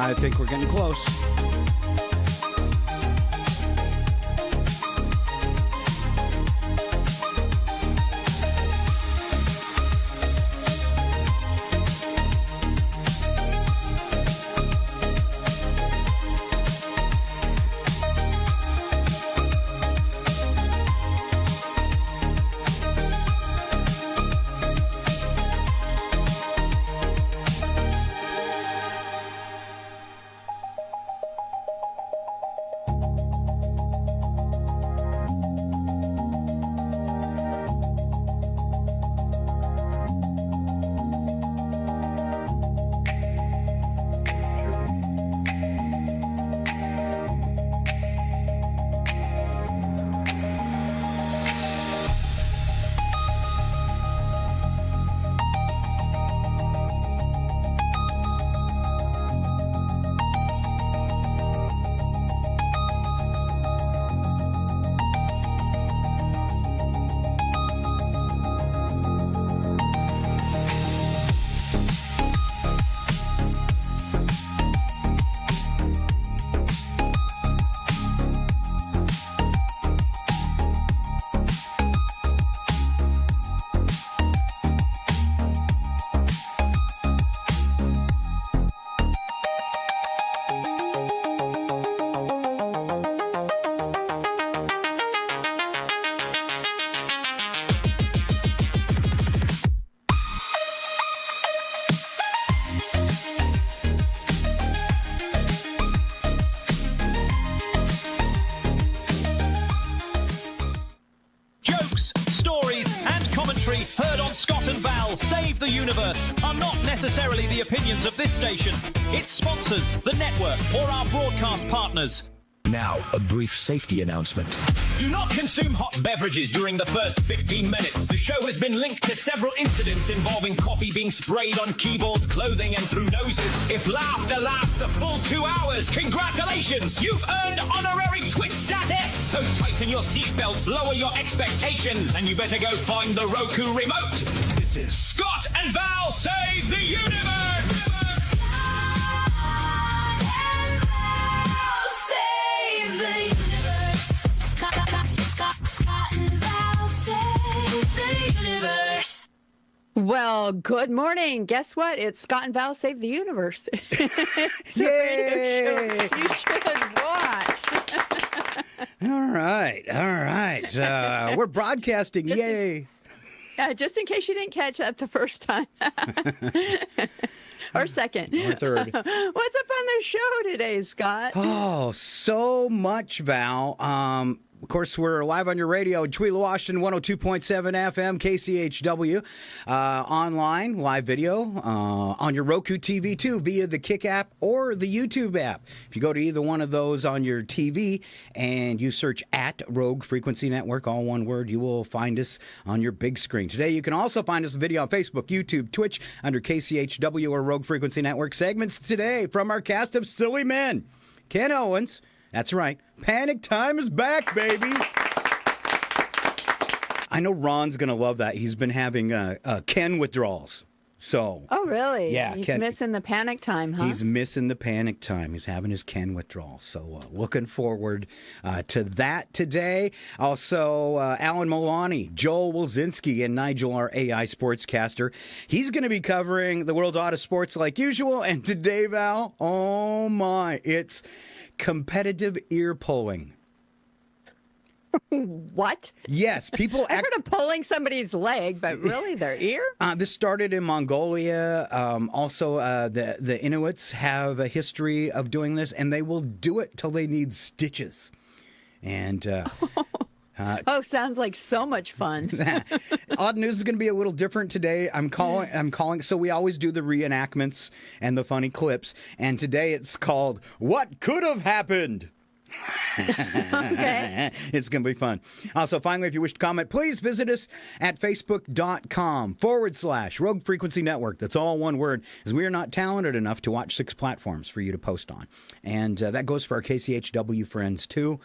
I think we're getting close. Save the Universe are not necessarily the opinions of this station, its sponsors, the network, or our broadcast partners. Now, a brief safety announcement. Do not consume hot beverages during the first 15 minutes. The show has been linked to several incidents involving coffee being sprayed on keyboards, clothing, and through noses. If laughter lasts the full 2 hours, congratulations! You've earned honorary Twitch status! So tighten your seatbelts, lower your expectations, and you better go find the Roku remote. This is Scott and Val Save the Universe! Well, good morning. Guess what? It's Scott and Val Save the Universe. It's a radio show you should watch. All right. We're broadcasting. Yay. Just in case you didn't catch that the first time. Or second. Or third. What's up on the show today, Scott? Oh, so much, Val. Of course, we're live on your radio in Tweela, Washington, 102.7 FM, KCHW. Online, live video, on your Roku TV, too, via the Kick app or the YouTube app. If you go to either one of those on your TV and you search at Rogue Frequency Network, all one word, you will find us on your big screen. Today, you can also find us video on Facebook, YouTube, Twitch, under KCHW or Rogue Frequency Network. Segments today from our cast of silly men. Ken Owens. That's right. Panic time is back, baby. I know Ron's going to love that. He's been having Ken withdrawals. So. Oh, really? Yeah. He's missing the panic time, huh? He's missing the panic time. He's having his Ken withdrawal. So looking forward to that today. Also, Alan Milani, Joel Wilzinski, and Nigel, our AI sportscaster. He's going to be covering the world's oddest sports like usual. And today, Val, oh my, it's competitive ear pulling. What? Yes, people. I heard of pulling somebody's leg, but really their ear? This started in Mongolia. Also, the Inuits have a history of doing this, and they will do it till they need stitches. And sounds like so much fun. Odd News is going to be a little different today. I'm calling. So we always do the reenactments and the funny clips, and today it's called "What Could Have Happened." Okay. It's going to be fun. Also, finally, if you wish to comment, please visit us at facebook.com/Rogue Frequency Network. That's all one word, as we are not talented enough to watch 6 platforms for you to post on. And that goes for our KCHW friends, too.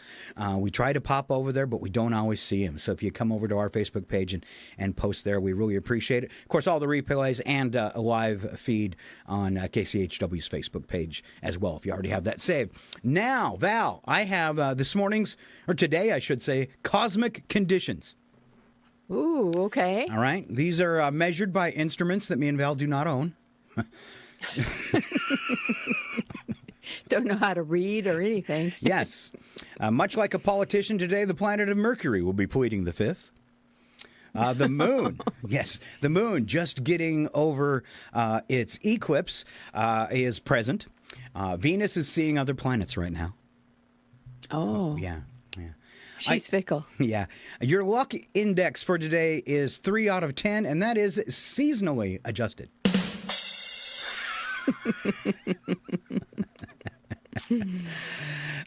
We try to pop over there, but we don't always see them. So if you come over to our Facebook page and post there, we really appreciate it. Of course, all the replays and a live feed on KCHW's Facebook page as well, if you already have that saved. Now, Val, I have this morning's, or today I should say, cosmic conditions. Ooh, okay. All right. These are measured by instruments that me and Val do not own. Don't know how to read or anything. Yes. Much like a politician today, the planet of Mercury will be pleading the fifth. The moon, yes, the moon just getting over its eclipse is present. Venus is seeing other planets right now. Oh. Yeah. She's fickle. Yeah. Your luck index for today is 3 out of 10, and that is seasonally adjusted.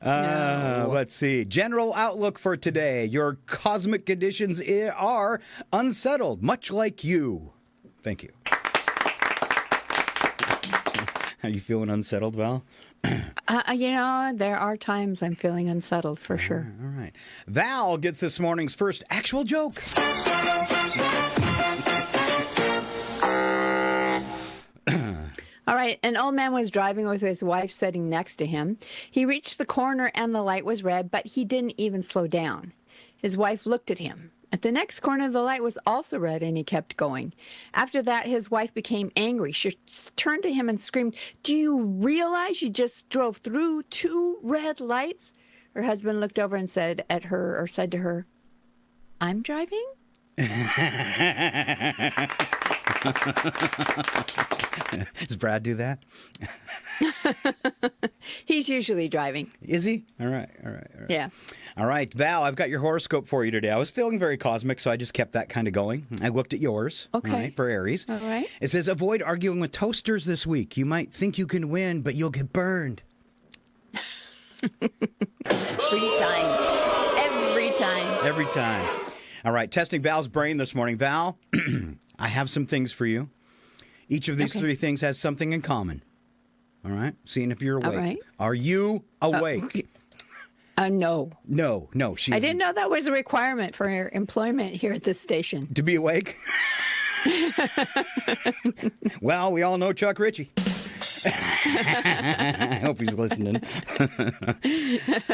Let's see. General outlook for today. Your cosmic conditions are unsettled, much like you. Thank you. Are you feeling unsettled, Val? There are times I'm feeling unsettled for sure. All right. Val gets this morning's first actual joke. All right. An old man was driving with his wife sitting next to him. He reached the corner and the light was red, but he didn't even slow down. His wife looked at him. At the next corner, the light was also red, and he kept going. After that, his wife became angry. She turned to him and screamed, "Do you realize you just drove through 2 red lights?" Her husband looked over and said to her, "I'm driving?" Does Brad do that? He's usually driving. Is he? All right. Yeah. All right, Val, I've got your horoscope for you today. I was feeling very cosmic, so I just kept that kind of going. I looked at yours. Okay. All right, for Aries. All right. It says, avoid arguing with toasters this week. You might think you can win, but you'll get burned. Every time. Every time. All right, testing Val's brain this morning. Val, I have some things for you. Each of these 3 things has something in common. All right? Seeing if you're awake. All right. Are you awake? No. No. I didn't know that was a requirement for your employment here at this station. To be awake? Well, we all know Chuck Ritchie. I hope he's listening.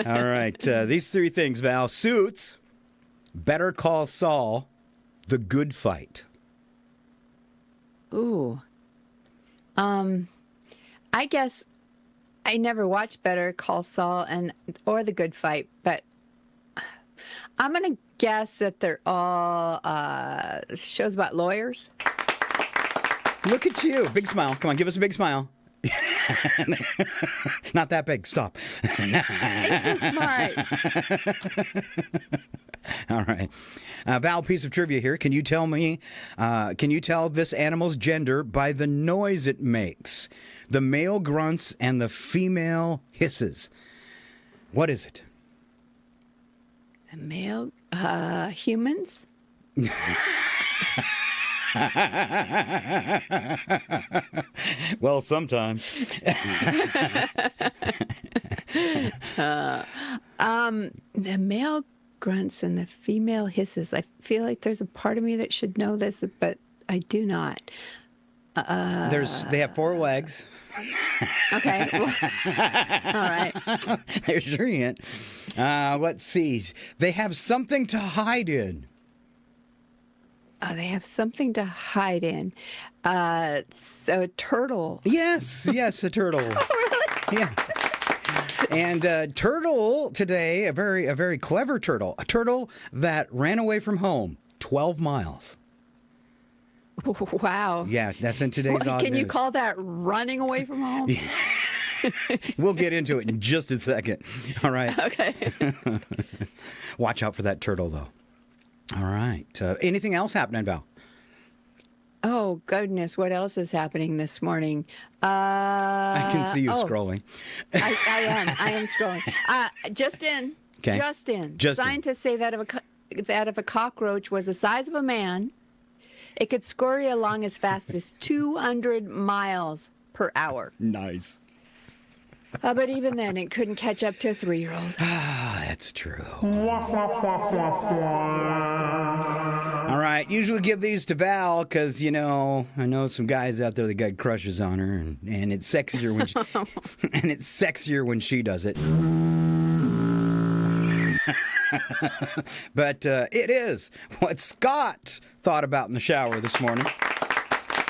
All right. These 3 things, Val. Suits, Better Call Saul, The Good Fight. Ooh. I guess I never watched Better Call Saul or The Good Fight, but I'm going to guess that they're all shows about lawyers. Look at you. Big smile. Come on, give us a big smile. Not that big. Stop. Smart. All right. Val, piece of trivia here. Can you tell this animal's gender by the noise it makes? The male grunts and the female hisses. What is it? The male humans? Well, sometimes. The male grunts and the female hisses. I feel like there's a part of me that should know this, but I do not. They have 4 legs. Okay. All right. There's your hint. Let's see. They have something to hide in. They have something to hide in. So a turtle. Yes, a turtle. Oh, really? Yeah. And turtle today, a very clever turtle. A turtle that ran away from home 12 miles. Wow. Yeah, that's in today's odd Can you news. call that running away from home? We'll get into it in just a second. All right. Okay. Watch out for that turtle, though. All right. Anything else happening, Val? Oh, goodness. What else is happening this morning? I can see you scrolling. I am scrolling. Just in. Okay. Just in. Just in. Scientists say that if a cockroach was the size of a man, it could scurry along as fast as 200 miles per hour. Nice. But even then, it couldn't catch up to a 3-year-old. Ah, that's true. All right. Usually give these to Val because, I know some guys out there that got crushes on her, and it's sexier when she does it. But it is what Scott thought about in the shower this morning.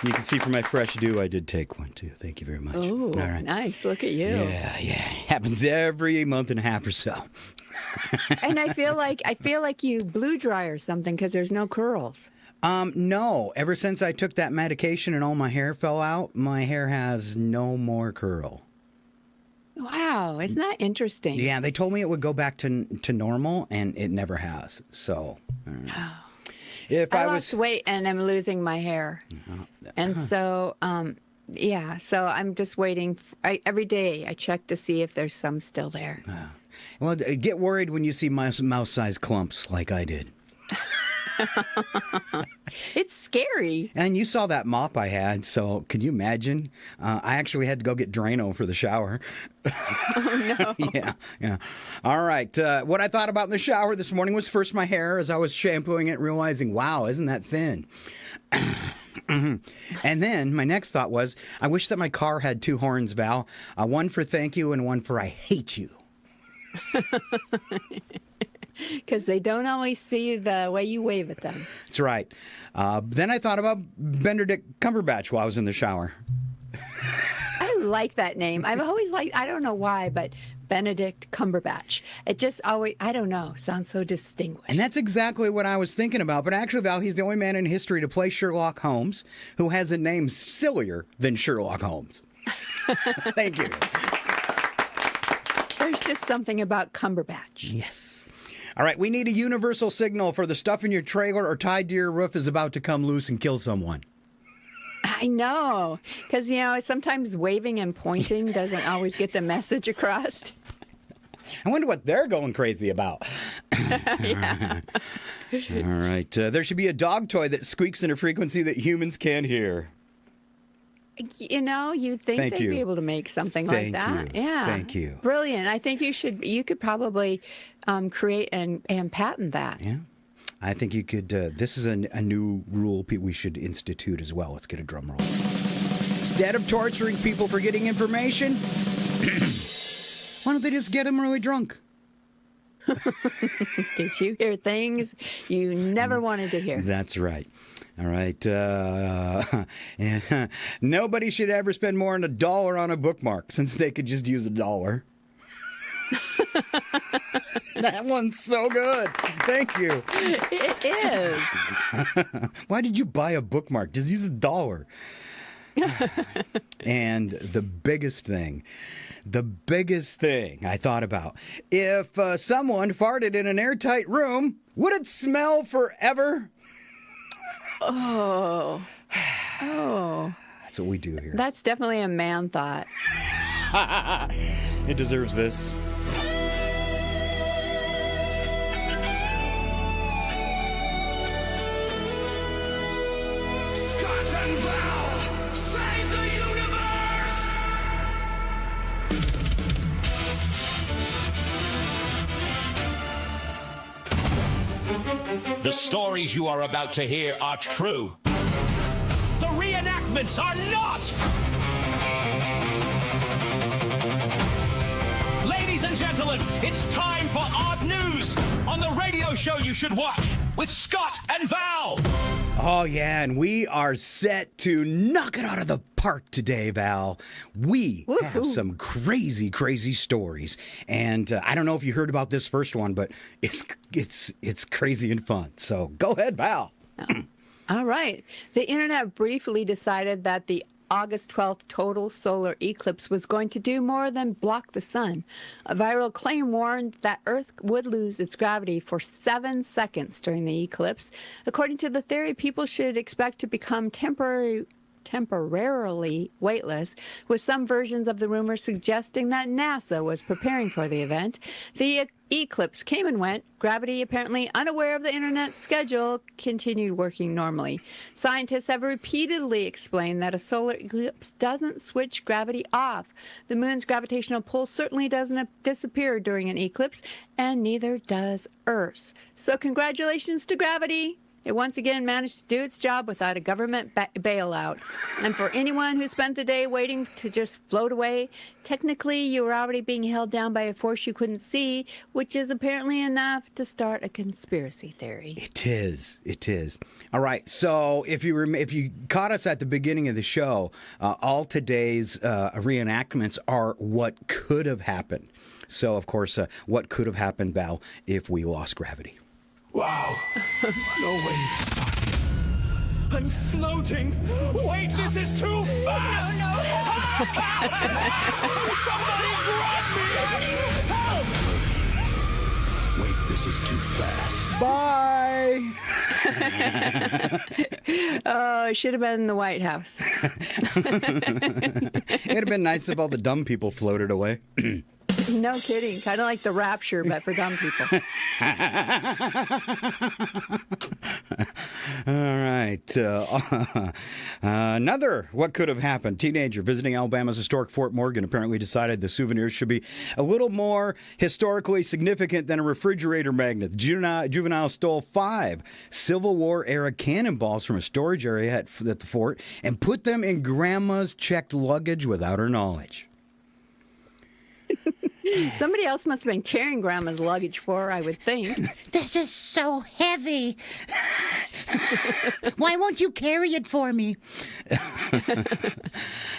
You can see from my fresh dew, I did take one, too. Thank you very much. Oh, all right. Nice. Look at you. Yeah. Happens every month and a half or so. And I feel like you blew dry or something because there's no curls. No. Ever since I took that medication and all my hair fell out, my hair has no more curl. Wow. Isn't that interesting? Yeah, they told me it would go back to normal, and it never has. So... If I lost weight and I'm losing my hair. And so, so I'm just waiting. Every day I check to see if there's some still there. Well, get worried when you see mouse-sized clumps like I did. It's scary. And you saw that mop I had, so can you imagine? I actually had to go get Drano for the shower. Oh, no. Yeah. All right. What I thought about in the shower this morning was first my hair as I was shampooing it, realizing, wow, isn't that thin? And then my next thought was, I wish that my car had 2 horns, Val. One for thank you and one for I hate you. Because they don't always see the way you wave at them. That's right. Then I thought about Benedict Cumberbatch while I was in the shower. I like that name. I've always liked, I don't know why, but Benedict Cumberbatch. It just always, I don't know, sounds so distinguished. And that's exactly what I was thinking about. But actually, Val, he's the only man in history to play Sherlock Holmes who has a name sillier than Sherlock Holmes. Thank you. There's just something about Cumberbatch. Yes. All right, we need a universal signal for the stuff in your trailer or tied to your roof is about to come loose and kill someone. I know, because, sometimes waving and pointing doesn't always get the message across. I wonder what they're going crazy about. Yeah. All right, there should be a dog toy that squeaks in a frequency that humans can't hear. You'd think they'd be able to make something like that. Yeah. Thank you. Brilliant. I think you could probably create and patent that. Yeah. I think you could. This is a new rule we should institute as well. Let's get a drum roll. Instead of torturing people for getting information, why don't they just get them really drunk? Did you hear things you never wanted to hear? That's right. All right. Nobody should ever spend more than $1 on a bookmark since they could just use $1. That one's so good. Thank you. It is. Why did you buy a bookmark? Just use $1. And the biggest thing I thought about, if someone farted in an airtight room, would it smell forever? Oh. That's what we do here. That's definitely a man thought. It deserves this. Scott and Val, save the universe! The stories you are about to hear are true. The reenactments are not! Ladies and gentlemen, it's time for Odd News on the radio show you should watch with Scott and Val. Oh, yeah, and we are set to knock it out of the park today, Val. We have some crazy, crazy stories. And I don't know if you heard about this first one, but it's crazy and fun. So go ahead, Val. All right. The internet briefly decided that the August 12th total solar eclipse was going to do more than block the sun. A viral claim warned that Earth would lose its gravity for 7 seconds during the eclipse. According to the theory, people should expect to become temporarily weightless, with some versions of the rumor suggesting that NASA was preparing for the event. The eclipse came and went. Gravity, apparently unaware of the internet's schedule, continued working normally. Scientists have repeatedly explained that a solar eclipse doesn't switch gravity off. The moon's gravitational pull certainly doesn't disappear during an eclipse, and neither does Earth's. So congratulations to gravity. It once again managed to do its job without a government bailout. And for anyone who spent the day waiting to just float away, technically you were already being held down by a force you couldn't see, which is apparently enough to start a conspiracy theory. It is. It is. All right. So if you caught us at the beginning of the show, all today's reenactments are what could have happened. So, of course, what could have happened, Val, if we lost gravity? Wow. No way it's starting. I'm floating. Wait, this is too fast. No. Somebody grab me. Help. Wait, this is too fast. Bye. Oh, it should have been in the White House. It'd have been nice if all the dumb people floated away. No kidding. Kind of like the Rapture, but for dumb people. All right. Another what could have happened. Teenager visiting Alabama's historic Fort Morgan apparently decided the souvenirs should be a little more historically significant than a refrigerator magnet. Juvenile stole 5 Civil War era cannonballs from a storage area at the fort and put them in Grandma's checked luggage without her knowledge. Somebody else must have been carrying Grandma's luggage for her, I would think. This is so heavy. Why won't you carry it for me?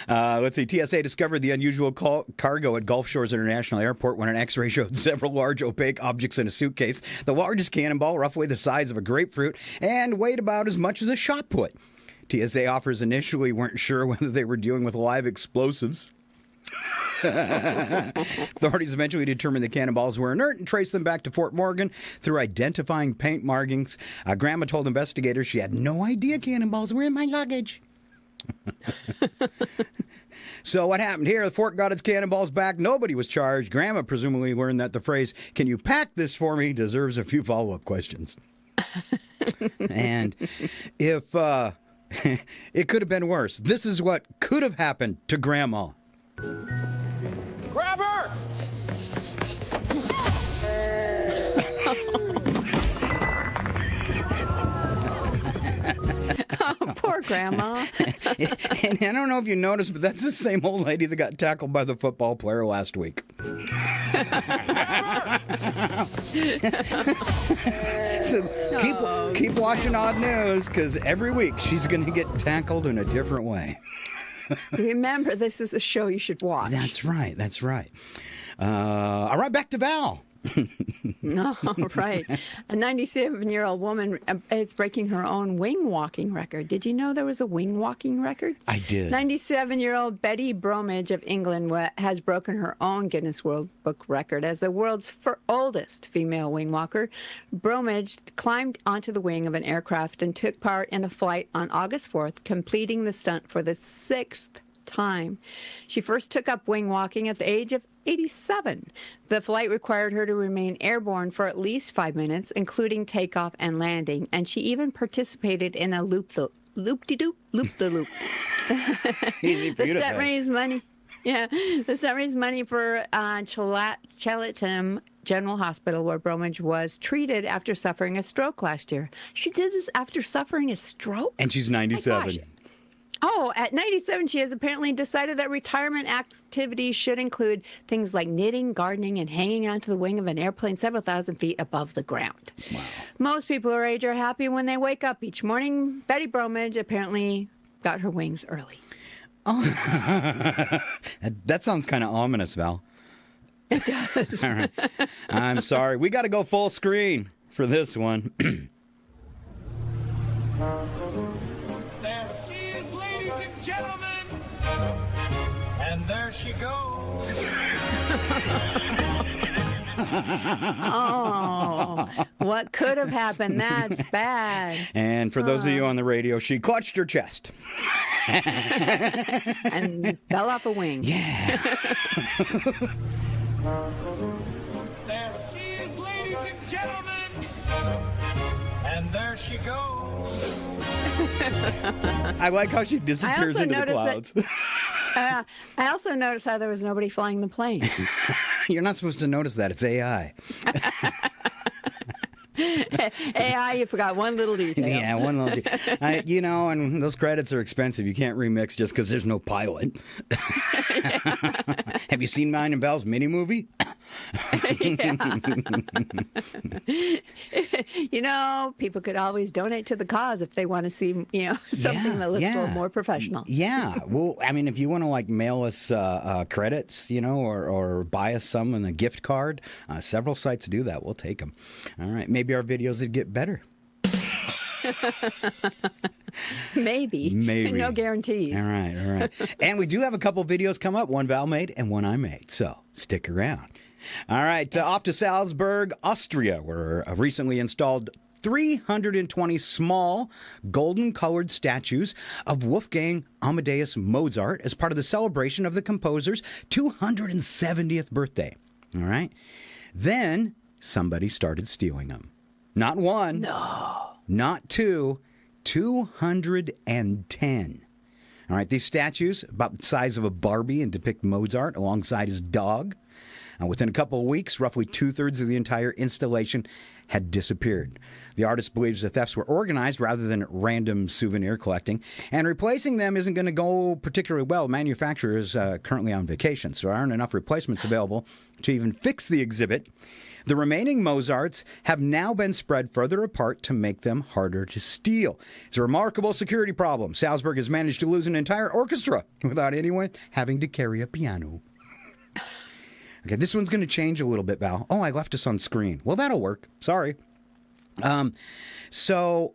Let's see. TSA discovered the unusual cargo at Gulf Shores International Airport when an X-ray showed several large opaque objects in a suitcase. The largest cannonball, roughly the size of a grapefruit, and weighed about as much as a shot put. TSA offers initially weren't sure whether they were dealing with live explosives. Authorities eventually determined the cannonballs were inert and traced them back to Fort Morgan through identifying paint markings. Grandma told investigators she had no idea cannonballs were in my luggage. So what happened here? The fort got its cannonballs back. Nobody was charged. Grandma presumably learned that the phrase, "Can you pack this for me?" deserves a few follow-up questions. And if it could have been worse. This is what could have happened to Grandma. Grab her! Oh, poor Grandma. And I don't know if you noticed, but that's the same old lady that got tackled by the football player last week. So keep watching Odd News, because every week she's going to get tackled in a different way. Remember, this is a show you should watch. That's right. That's right. All right, back to Val. All right. A 97-year-old woman is breaking her own wing walking record. Did you know there was a wing walking record? I did. 97-year-old Betty Bromage of England has broken her own Guinness World Book record as the world's oldest female wing walker. Bromage climbed onto the wing of an aircraft and took part in a flight on August 4th, completing the stunt for the 6th time. She first took up wing walking at the age of 87. The flight required her to remain airborne for at least 5 minutes, including takeoff and landing, and she even participated in a loop-de-loop. Easy for The you to stunt say. raised money. Yeah, the stunt raised money for Chatham General Hospital, where Bromage was treated after suffering a stroke last year. She did this after suffering a stroke? And she's 97. Oh, at 97, she has apparently decided that retirement activities should include things like knitting, gardening, and hanging onto the wing of an airplane several thousand feet above the ground. Wow. Most people her age are happy when they wake up each morning. Betty Bromage apparently got her wings early. Oh, that sounds kind of ominous, Val. It does. All right. I'm sorry. We got to go full screen for this one. There she is, ladies and gentlemen, And there she goes. Oh, what could have happened? That's bad. And for those of you on the radio, she clutched her chest. And fell off a wing. Yeah. There she is, ladies and gentlemen. And there she goes. I like how she disappears into the clouds. I also noticed how there was nobody flying the plane. You're not supposed to notice that. It's AI. AI, you forgot one little detail. Yeah, one little detail. And those credits are expensive. You can't remix just because there's no pilot. Have you seen Mine and Belle's mini movie? People could always donate to the cause if they want to see, something that looks a little more professional. Yeah. Well, I mean, if you want to mail us credits, or buy us some in a gift card, several sites do that. We'll take them. All right. Maybe our videos would get better. Maybe. No guarantees. All right. And we do have a couple videos come up, one Val made and one I made. So stick around. All right. Off to Salzburg, Austria, where recently installed 320 small golden-colored statues of Wolfgang Amadeus Mozart as part of the celebration of the composer's 270th birthday. All right. Then somebody started stealing them. Not one. No. Not two. 210. All right. These statues, about the size of a Barbie, and depict Mozart alongside his dog. Within a couple of weeks, roughly 2/3 of the entire installation had disappeared. The artist believes the thefts were organized rather than random souvenir collecting, and replacing them isn't going to go particularly well. Manufacturer is currently on vacation, so there aren't enough replacements available to even fix the exhibit. The remaining Mozarts have now been spread further apart to make them harder to steal. It's a remarkable security problem. Salzburg has managed to lose an entire orchestra without anyone having to carry a piano. Okay, this one's going to change a little bit, Val. Oh, I left us on screen. Well, that'll work. Sorry. So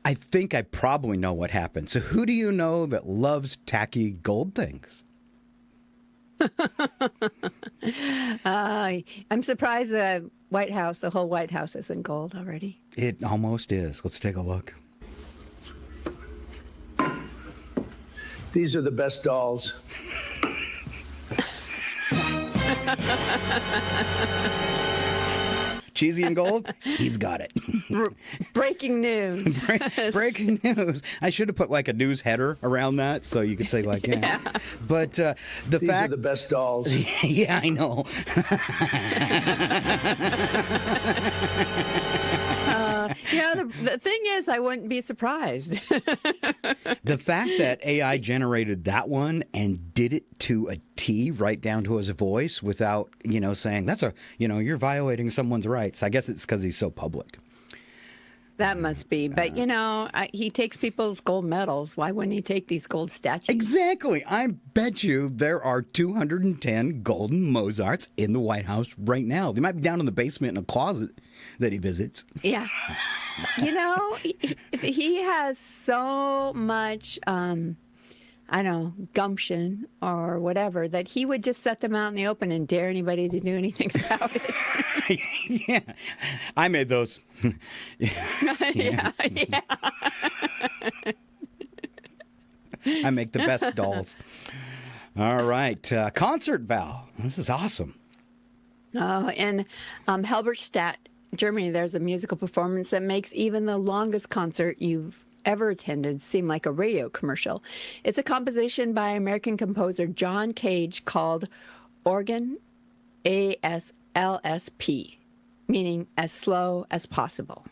I think I probably know what happened. So who do you know that loves tacky gold things? I'm surprised the whole White House isn't gold already. It almost is. Let's take a look. These are the best dolls. Cheesy and gold? He's got it. Breaking news. Breaking news. I should have put a news header around that so you could say yeah. But These are the best dolls. Yeah, I know. The thing is, I wouldn't be surprised. The fact that AI generated that one and did it to a T, right down to his voice, without, saying, that's you're violating someone's rights. I guess it's because he's so public. That must be. But, he takes people's gold medals. Why wouldn't he take these gold statues? Exactly. I bet you there are 210 golden Mozarts in the White House right now. They might be down in the basement in a closet that he visits. Yeah. He has so much, gumption or whatever, that he would just set them out in the open and dare anybody to do anything about it. Yeah. I made those. Yeah. I make the best dolls. All right. Concert, Val. This is awesome. Oh, in Halberstadt, Germany, there's a musical performance that makes even the longest concert you've ever attended seem like a radio commercial. It's a composition by American composer John Cage called Organ ASLSP, meaning as slow as possible.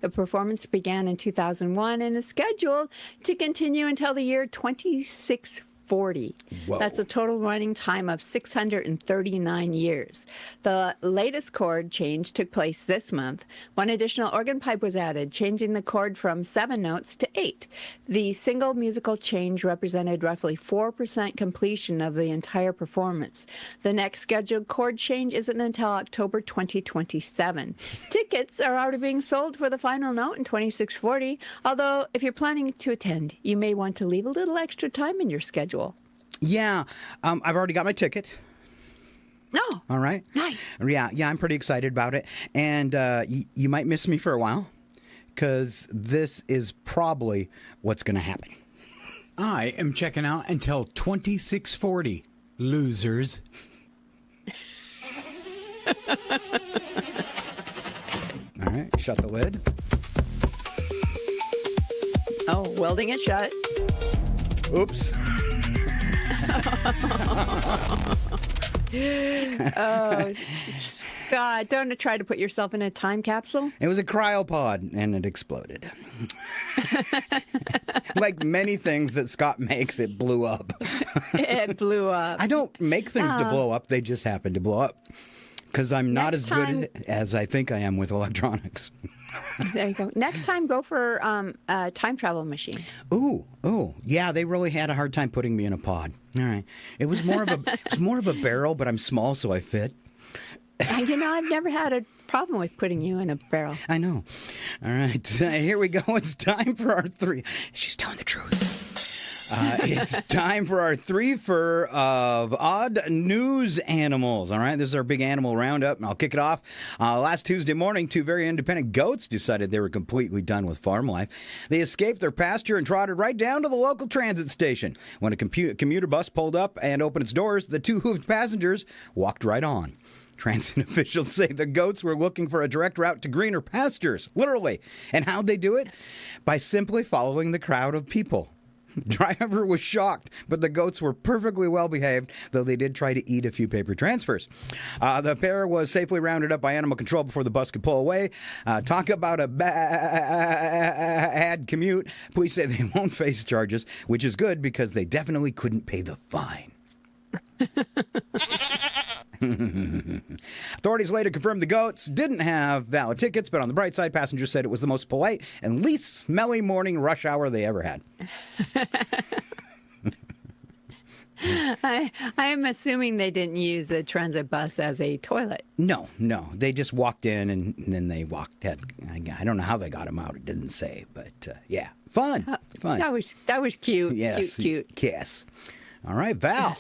The performance began in 2001 and is scheduled to continue until the year 2640. Whoa. That's a total running time of 639 years. The latest chord change took place this month. One additional organ pipe was added, changing the chord from 7 notes to 8. The single musical change represented roughly 4% completion of the entire performance. The next scheduled chord change isn't until October 2027. Tickets are already being sold for the final note in 2640, although if you're planning to attend, you may want to leave a little extra time in your schedule. Yeah, I've already got my ticket. No. All right. Nice. Yeah, I'm pretty excited about it. And you might miss me for a while because this is probably what's going to happen. I am checking out until 2640. Losers. All right, shut the lid. Oh, welding it shut. Oops. Oh, God, don't try to put yourself in a time capsule. It was a cryopod, and it exploded. Like many things that Scott makes, it blew up. It blew up. I don't make things to blow up. They just happen to blow up. Because I'm not as good as I think I am with electronics. There you go. Next time, go for a time travel machine. Ooh. Yeah, they really had a hard time putting me in a pod. All right. It was more of a barrel, but I'm small, so I fit. You know, I've never had a problem with putting you in a barrel. I know. All right. Here we go. It's time for our three. She's telling the truth. It's time for our three-fer of odd news animals. All right, this is our big animal roundup, and I'll kick it off. Last Tuesday morning, two very independent goats decided they were completely done with farm life. They escaped their pasture and trotted right down to the local transit station. When a commuter bus pulled up and opened its doors, the two hoofed passengers walked right on. Transit officials say the goats were looking for a direct route to greener pastures, literally. And how'd they do it? By simply following the crowd of people. Driver was shocked, but the goats were perfectly well behaved, though they did try to eat a few paper transfers. The pair was safely rounded up by animal control before the bus could pull away. Talk about a bad commute. Police say they won't face charges, which is good because they definitely couldn't pay the fine. Authorities later confirmed the goats didn't have valid tickets, but on the bright side, passengers said it was the most polite and least smelly morning rush hour they ever had. I'm assuming they didn't use the transit bus as a toilet. No. They just walked in and then they walked. I don't know how they got them out. It didn't say, but yeah, fun. That was cute. Yes, Cute. Kiss. All right, Val.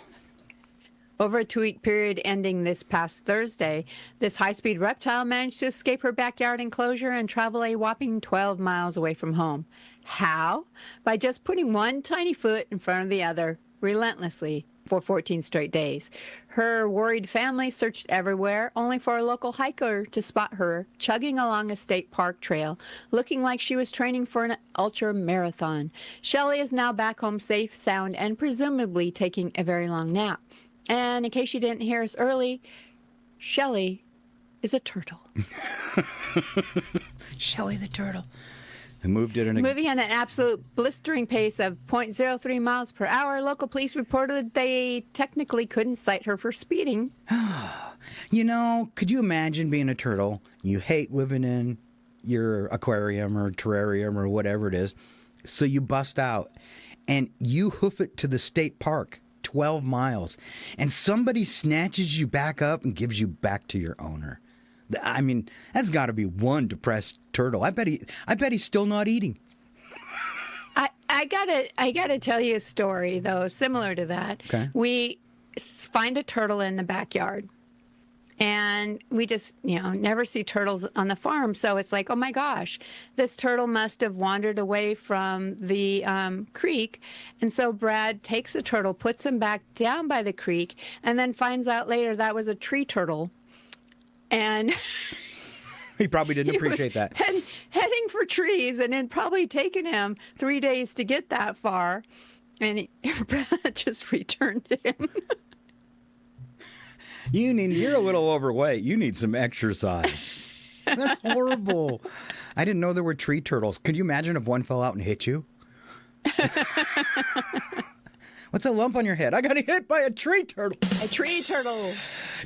Over a 2-week period ending this past Thursday, this high-speed reptile managed to escape her backyard enclosure and travel a whopping 12 miles away from home. How? By just putting one tiny foot in front of the other, relentlessly, for 14 straight days. Her worried family searched everywhere, only for a local hiker to spot her chugging along a state park trail, looking like she was training for an ultra marathon. Shelley is now back home safe, sound, and presumably taking a very long nap. And in case you didn't hear us early, Shelley is a turtle. Shelley the turtle. Who moved at Moving at an absolute blistering pace of 0.03 miles per hour, local police reported they technically couldn't cite her for speeding. You know, could you imagine being a turtle? You hate living in your aquarium or terrarium or whatever it is. So you bust out and you hoof it to the state park. 12 miles, and somebody snatches you back up and gives you back to your owner. I mean, that's got to be one depressed turtle. I bet he's still not eating. I gotta tell you a story though, similar to that. Okay. We find a turtle in the backyard. And we just, never see turtles on the farm. So it's like, oh my gosh, this turtle must have wandered away from the creek. And so Brad takes the turtle, puts him back down by the creek, and then finds out later that was a tree turtle. And he probably didn't appreciate that. Heading for trees, and it probably taken him 3 days to get that far. And Brad just returned to him. You're a little overweight. You need some exercise. That's horrible. I didn't know there were tree turtles. Could you imagine if one fell out and hit you? What's a lump on your head? I got hit by a tree turtle. A tree turtle.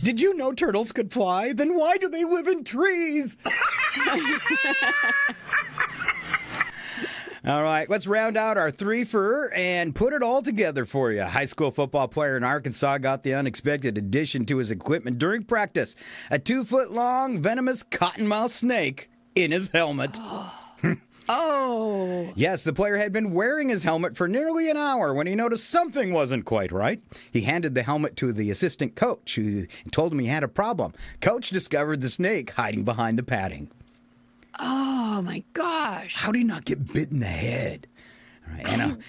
Did you know turtles could fly? Then why do they live in trees? All right, let's round out our three-fer and put it all together for you. High school football player in Arkansas got the unexpected addition to his equipment during practice. A 2-foot-long, venomous cottonmouth snake in his helmet. Oh. Yes, the player had been wearing his helmet for nearly an hour when he noticed something wasn't quite right. He handed the helmet to the assistant coach, who told him he had a problem. Coach discovered the snake hiding behind the padding. Oh, my gosh. How do you not get bit in the head?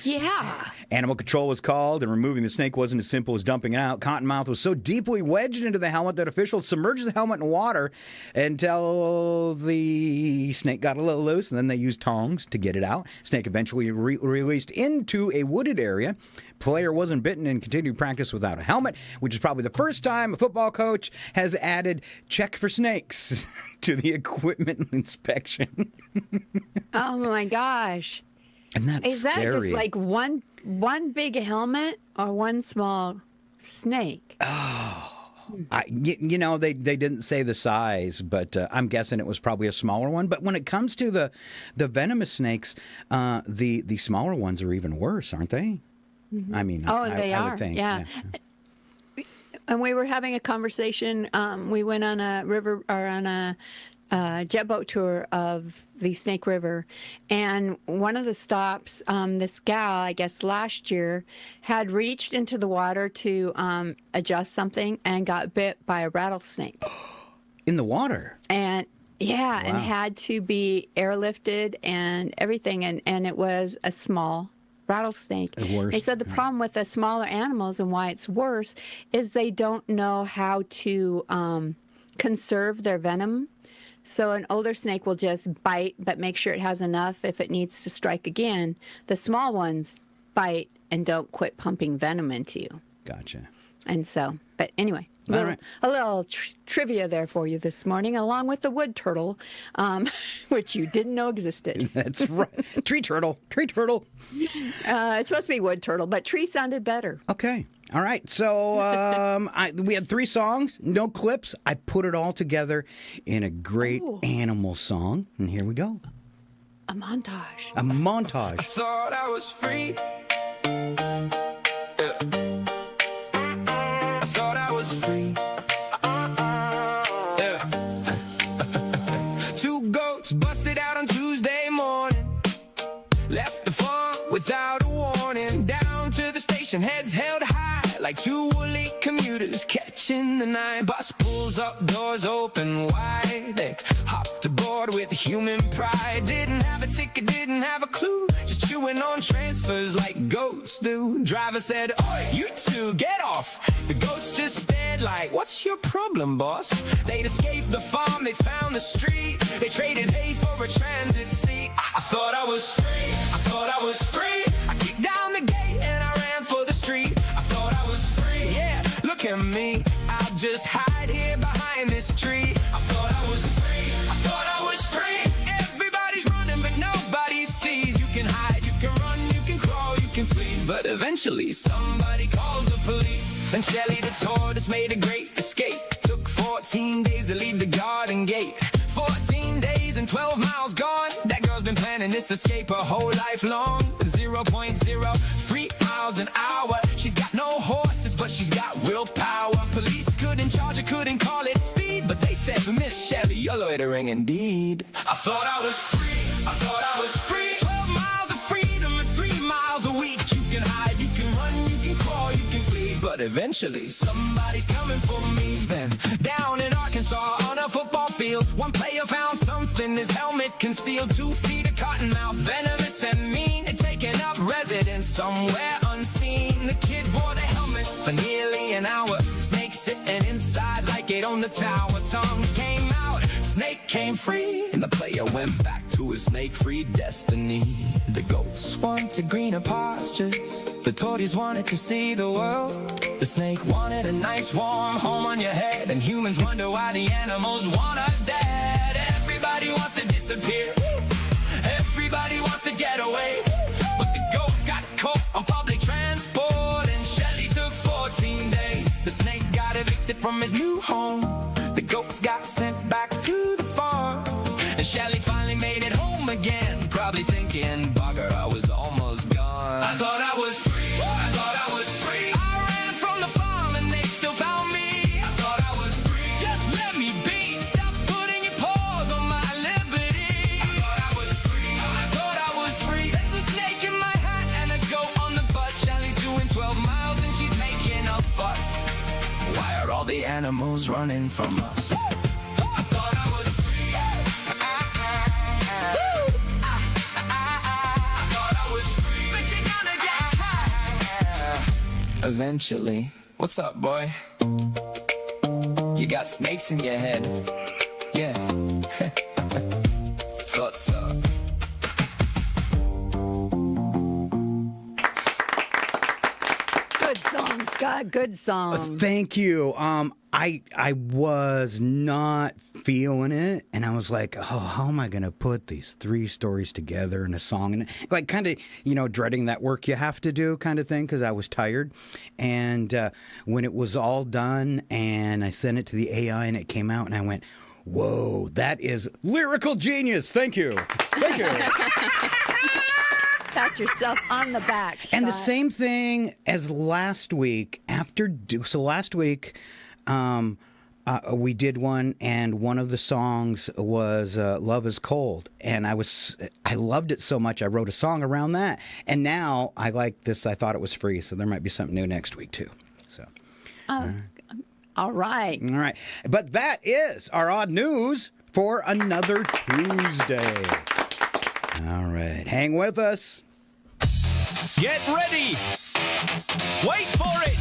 Yeah. Animal control was called, and removing the snake wasn't as simple as dumping it out. Cottonmouth was so deeply wedged into the helmet that officials submerged the helmet in water until the snake got a little loose, and then they used tongs to get it out. Snake eventually released into a wooded area. Player wasn't bitten and continued practice without a helmet, which is probably the first time a football coach has added check for snakes to the equipment inspection. Oh, my gosh. And that's Is that scary. just like one big helmet or one small snake? They didn't say the size, but I'm guessing it was probably a smaller one. But when it comes to the venomous snakes, the smaller ones are even worse, aren't they? Mm-hmm. I mean, they I are. would think. Yeah. And we were having a conversation. We went on a river or on a jet boat tour of the Snake River, and one of the stops, this gal, I guess last year, had reached into the water to adjust something and got bit by a rattlesnake. In the water? And yeah, Wow. and had to be airlifted and everything, and it was a small rattlesnake. Worse. They said the problem with the smaller animals and why it's worse is they don't know how to conserve their venom. So an older snake will just bite, but make sure it has enough if it needs to strike again. The small ones bite and don't quit pumping venom into you. Gotcha. And so, but anyway, right. a little trivia there for you this morning, along with the wood turtle, which you didn't know existed. That's right. Tree turtle. It's supposed to be wood turtle, but tree sounded better. Okay. All right. So we had 3 songs, no clips. I put it all together in a great animal song. And here we go. A montage. A montage. Thought I was free. I thought I was free. Yeah. 2 goats busted out on Tuesday morning. Left the farm without a warning. Down to the station, heads held high like 2 woolly commuters catching the night. Bus pulls up, doors open wide. They hopped aboard with human pride. Didn't have a ticket, didn't have a clue. Just chewing on transfers like goats do. Driver said, "Oi, you two, get off." The goats just stared like, "What's your problem, boss?" They'd escaped the farm, they found the street. They traded hay for a transit seat. I thought I was free, I thought I was free. I kicked down the gate and I ran for the street. I thought I was free, yeah, look at me. I'll just hide here behind this tree. I thought I was free, I thought I was free. Everybody's running but nobody sees. You can hide, you can run, you can crawl, you can flee. But eventually somebody calls the police. Then Shelly the tortoise made a great escape. Took 14 days to leave the garden gate. 14 days and 12 miles gone. That girl's been planning this escape her whole life long. 0.03 miles an hour. She's got no horses, but she's got willpower. Police couldn't charge her, couldn't call it speed, but they said, "Miss Shelly, you're loitering indeed." I thought I was free, I thought I was free. 12 miles of freedom and 3 miles a week. You can hide, you can run, you can crawl, you can flee. But eventually somebody's coming for me. Then down in Arkansas on a football field, one player found something, his helmet concealed. 2 feet of cottonmouth, venomous and mean. It taken up residence somewhere unseen. The kid wore the helmet for nearly an hour. Snake sitting inside like it on the tower. Tongue came out, snake came free, and the player went back to his snake-free destiny. The goats wanted greener pastures. The tortoise wanted to see the world. The snake wanted a nice warm home on your head. And humans wonder why the animals want us dead. Everybody wants to disappear. Everybody wants to get away. But the goat got caught on public transport, and Shelly took 14 days. The snake got evicted from his new home. The goats got sent back to the farm, and Shelly finally made it home again. Probably thinking, bugger, I was almost gone. I thought I was free, I thought I was free. I ran from the farm and they still found me. I thought I was free, just let me be. Stop putting your paws on my liberty. I thought I was free, I the animals running from us. I thought I was free. I thought I was free. But you're gonna get high. Eventually. What's up, boy? You got snakes in your head. Yeah. Thought so. Good song, Scott. Good song. Thank you. I was not feeling it, and I was like, oh, how am I going to put these three stories together in a song? And like kind of, dreading that work you have to do kind of thing because I was tired. And when it was all done and I sent it to the AI and it came out and I went, whoa, that is lyrical genius. Thank you. Thank you. Pat yourself on the back, Scott. And the same thing as last week. So last week, we did one, and one of the songs was "Love Is Cold," and I loved it so much I wrote a song around that. And now I like this. I thought it was free, so there might be something new next week too. So, all right. All right. But that is our odd news for another Tuesday. All right, hang with us. Get ready! Wait for it!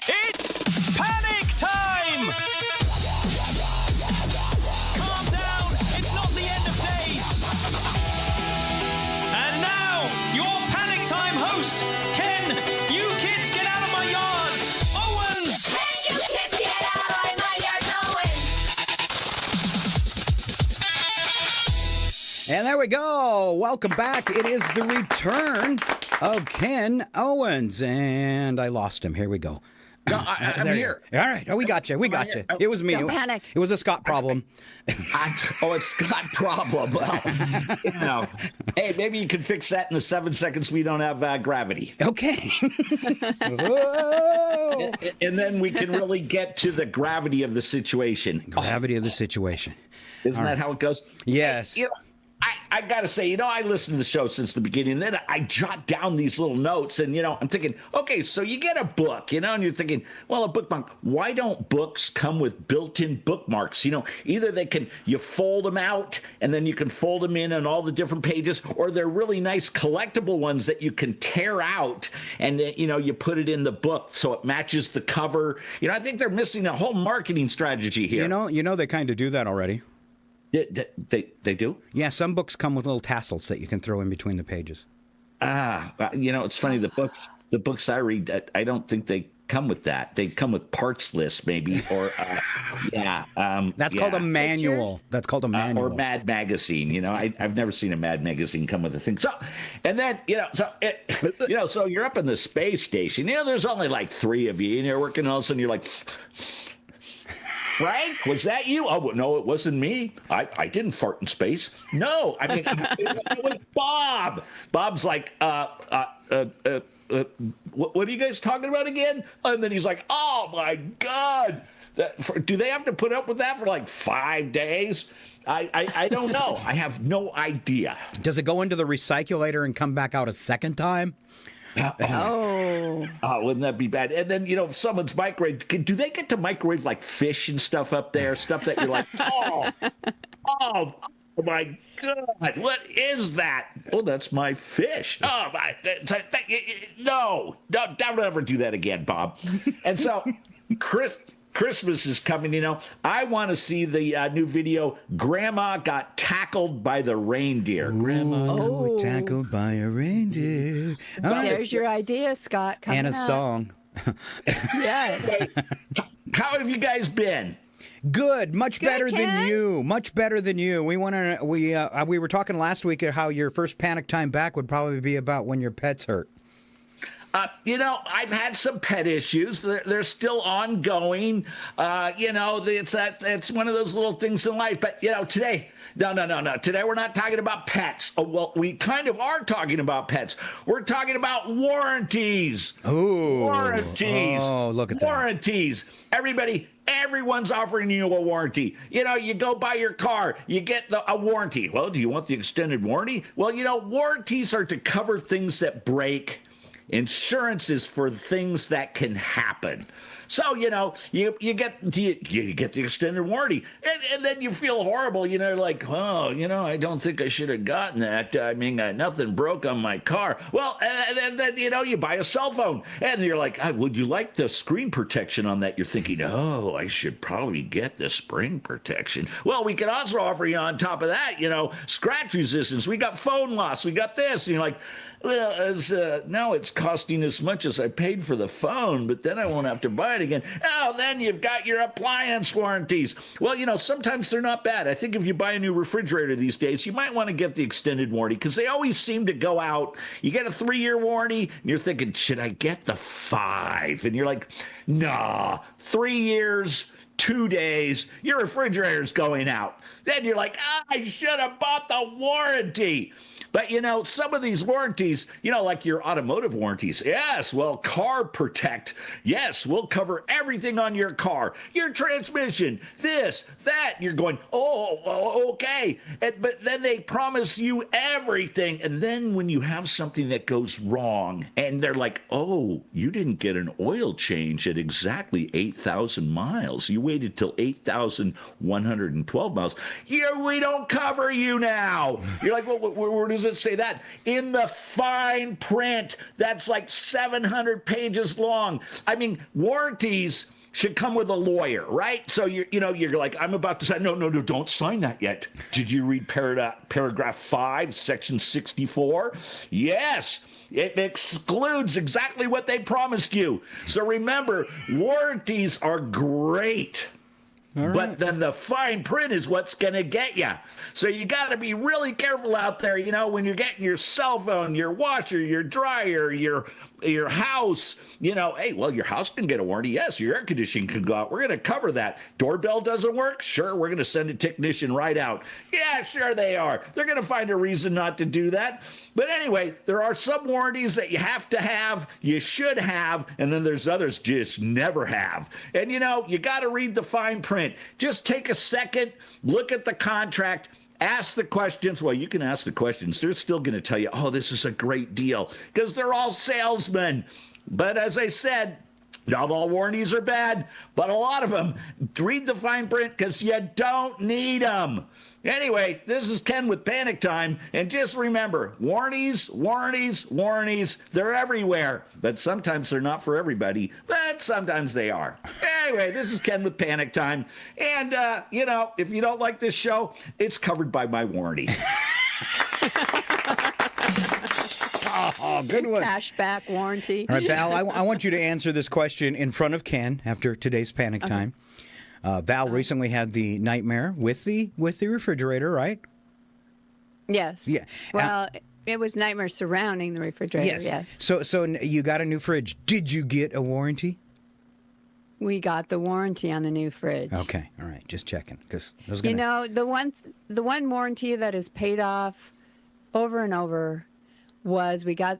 It's panic time! Calm down, it's not the end of days! And now, your panic time host, Ken, you kids get out of my yard! Owens! Hey, you kids get out of my yard, Owens! And there we go. Welcome back. It is the return of Ken Owens. And I lost him. Here we go. No, I'm here. All right. Oh, we got you. We got you. It was me. Don't panic. It was a Scott problem. It's Scott problem. Well, hey, maybe you can fix that in the 7 seconds we don't have gravity. Okay. And then we can really get to the gravity of the situation. Gravity of the situation. Isn't that how it goes? Yes. Hey, I got to say, I listened to the show since the beginning. And then I jot down these little notes and, I'm thinking, okay, so you get a book, and you're thinking, well, a bookmark. Why don't books come with built-in bookmarks? Either you fold them out and then you can fold them in on all the different pages, or they're really nice collectible ones that you can tear out and, you put it in the book so it matches the cover. I think they're missing a whole marketing strategy here. They kind of do that already. They do? Yeah, some books come with little tassels that you can throw in between the pages. It's funny. The books I read, I don't think they come with that. They come with parts lists, maybe, or That's called a manual. Pictures? That's called a manual. Or Mad Magazine. I've never seen a Mad Magazine come with a thing. So, and then so you're up in the space station. There's only like 3 of you, and you're working. All of a sudden, you're like, Frank, was that you? Oh, no, it wasn't me. I didn't fart in space. No, it was Bob. Bob's like, what are you guys talking about again? And then he's like, oh, my God. Do they have to put up with that for like 5 days? I don't know. I have no idea. Does it go into the recyculator and come back out a second time? Wouldn't that be bad? And then, if someone's microwave, do they get to microwave like fish and stuff up there? Stuff that you're like, oh my God, what is that? Oh, that's my fish. Oh, no, don't ever do that again, Bob. And so, Christmas is coming, I want to see the new video, Grandma Got Tackled by the Reindeer. Grandma tackled by a reindeer. There's your idea, Scott. And a song. Yes. How have you guys been? Good, much better Ken. than you. Much better than you. We were talking last week how your first panic time back would probably be about when your pet's hurt. I've had some pet issues. They're still ongoing. It's one of those little things in life. But, today, no. Today we're not talking about pets. Oh, well, we kind of are talking about pets. We're talking about warranties. Ooh. Warranties. Oh, look at warranties. Everyone's offering you a warranty. You go buy your car, you get a warranty. Well, do you want the extended warranty? Well, warranties are to cover things that break. Insurance is for things that can happen. So, you get the extended warranty, and then you feel horrible, like, oh, I don't think I should have gotten that. I mean, nothing broke on my car. Well, and then, you buy a cell phone, and you're like, would you like the screen protection on that? You're thinking, oh, I should probably get the spring protection. Well, we can also offer you on top of that, scratch resistance. We got phone loss. We got this. And you're like, well, now it's costing as much as I paid for the phone, but then I won't have to buy it again. Oh, then you've got your appliance warranties. Well, sometimes they're not bad. I think if you buy a new refrigerator these days, you might want to get the extended warranty because they always seem to go out. You get a 3-year warranty, and you're thinking, should I get the 5? And you're like, nah, 3 years, 2 days, your refrigerator's going out. Then you're like, I should have bought the warranty. But, some of these warranties, like your automotive warranties, yes, well, Car Protect, yes, we'll cover everything on your car, your transmission, this, that. You're going, oh, okay. But then they promise you everything. And then when you have something that goes wrong and they're like, oh, you didn't get an oil change at exactly 8,000 miles. You waited till 8,112 miles. We don't cover you now. You're like, well, where does it say that? In the fine print. That's like 700 pages long. I mean, warranties should come with a lawyer, right? So you're like, I'm about to say, no, don't sign that yet. Did you read paragraph 5, section 64? Yes. It excludes exactly what they promised you. So remember, warranties are great. But then the fine print is what's going to get you. So you got to be really careful out there, when you're getting your cell phone, your washer, your dryer, your house, hey, well, your house can get a warranty. Yes, your air conditioning can go out. We're going to cover that. Doorbell doesn't work? Sure, we're going to send a technician right out. Yeah, sure they are. They're going to find a reason not to do that. But anyway, there are some warranties that you have to have, you should have, and then there's others just never have. And, you got to read the fine print. Just take a second, look at the contract, ask the questions. Well, you can ask the questions. They're still going to tell you, oh, this is a great deal, because they're all salesmen. But as I said, not all warranties are bad, but a lot of them. Read the fine print because you don't need them. Anyway, this is Ken with Panic Time, and just remember, warranties, they're everywhere, but sometimes they're not for everybody, but sometimes they are. Anyway, this is Ken with Panic Time, and, if you don't like this show, it's covered by my warranty. Oh, good one. Cashback warranty. All right, Val, I want you to answer this question in front of Ken after today's Panic Time. Val recently had the nightmare with the refrigerator, right? Yes. Yeah. Well, it was nightmares surrounding the refrigerator. Yes. So you got a new fridge. Did you get a warranty? We got the warranty on the new fridge. Okay. All right. Just checking, because the one warranty that is paid off over and over was we got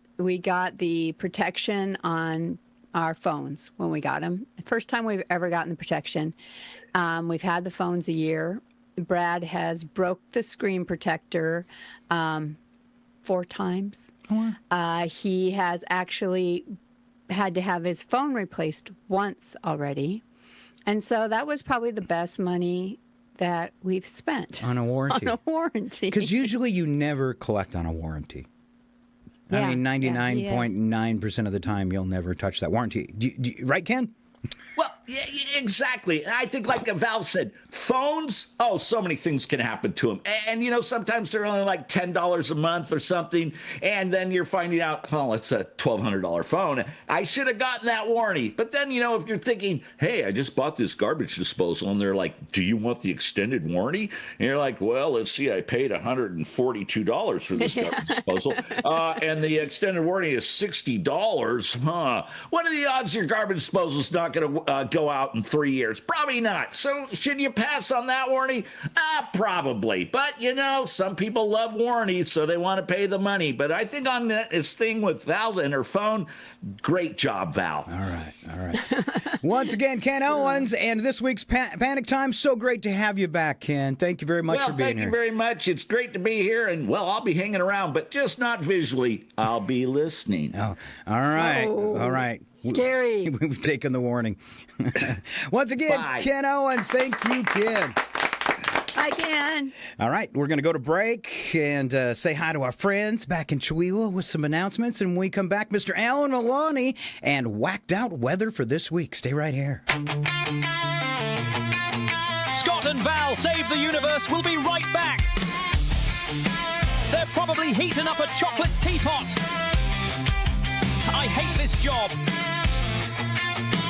the protection on our phones when we got them. The first time we've ever gotten the protection. We've had the phones a year. Brad has broke the screen protector 4 times. He has actually had to have his phone replaced once already. And so that was probably the best money that we've spent. On a warranty. On a warranty. Because usually you never collect on a warranty. I mean, 99.9% of the time, you'll never touch that warranty. Right, Ken? Well, yeah, exactly. And I think, like Val said, phones, so many things can happen to them. And sometimes they're only like $10 a month or something. And then you're finding out, it's a $1,200 phone. I should have gotten that warranty. But then, if you're thinking, hey, I just bought this garbage disposal, and they're like, do you want the extended warranty? And you're like, well, let's see, I paid $142 for this garbage disposal. And the extended warranty is $60. What are the odds your garbage disposal is not going to go go out in 3 years. Probably not. So should you pass on that warranty? Probably. But, you know, some people love warranties, so they want to pay the money. But I think on this thing with Val and her phone, great job, Val. All right. Once again, Ken Owens, and this week's Panic Time. So great to have you back, Ken. Thank you very much for being here. Well, thank you very much. It's great to be here. And, well, I'll be hanging around, but just not visually. I'll be listening. Oh, all right. All right. Scary. We've taken the warning. Once again, Bye. Ken Owens. Thank you, Ken. Hi, Ken. All right, we're going to go to break and say hi to our friends back in Chihuahua with some announcements. And when we come back, Mr. Alan Alani and whacked out weather for this week. Stay right here. Scott and Val Save the Universe will be right back. They're probably heating up a chocolate teapot. I hate this job.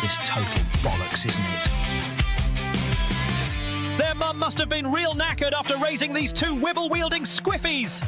It's total bollocks, isn't it? Their mum must have been real knackered after raising these two wibble-wielding squiffies.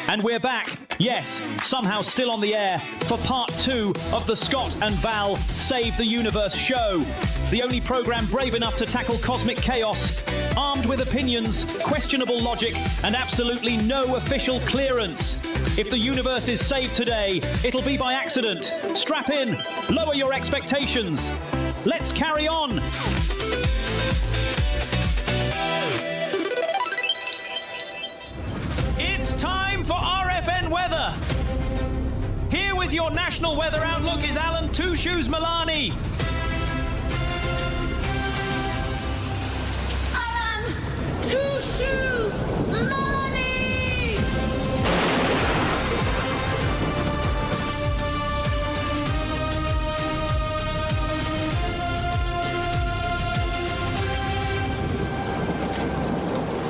And we're back, yes, somehow still on the air, for part 2 of the Scott and Val Save the Universe show. The only program brave enough to tackle cosmic chaos, armed with opinions, questionable logic, and absolutely no official clearance. If the universe is saved today, it'll be by accident. Strap in, lower your expectations. Let's carry on. It's time for RFN weather. Here with your national weather outlook is Alan Two Shoes Milani. Alan, Two Shoes, Milani!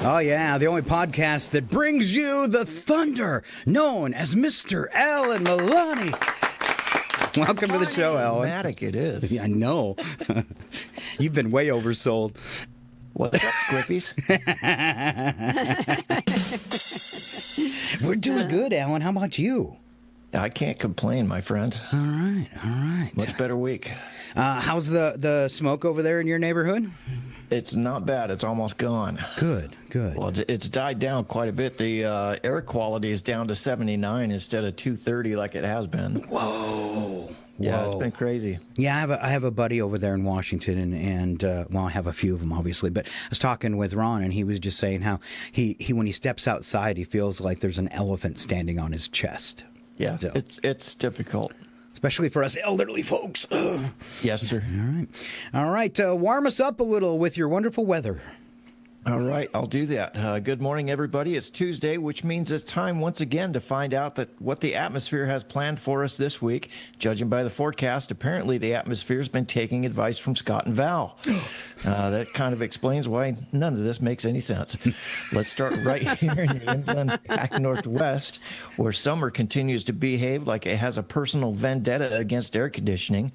Oh, yeah, the only podcast that brings you the thunder, known as Mr. Alan Milani. Welcome to the show, Alan. Dramatic it is. Yeah, I know. You've been way oversold. What's up, Squiffies? We're doing good, Alan. How about you? I can't complain, my friend. All right. Much better week. How's the smoke over there in your neighborhood? It's not bad. It's almost gone. Good. Well, it's died down quite a bit. The air quality is down to 79 instead of 230 like it has been. Whoa. Yeah, it's been crazy. Yeah, I have a buddy over there in Washington, and I have a few of them, obviously. But I was talking with Ron, and he was just saying how he when he steps outside, he feels like there's an elephant standing on his chest. Yeah, So- it's difficult. especially for us elderly folks. Yes, sir. All right. Warm us up a little with your wonderful weather. All right, I'll do that. Good morning, everybody. It's Tuesday, which means it's time once again to find out what the atmosphere has planned for us this week. Judging by the forecast, apparently the atmosphere has been taking advice from Scott and Val. That kind of explains why none of this makes any sense. Let's start right here in the inland Pac Northwest, where summer continues to behave like it has a personal vendetta against air conditioning.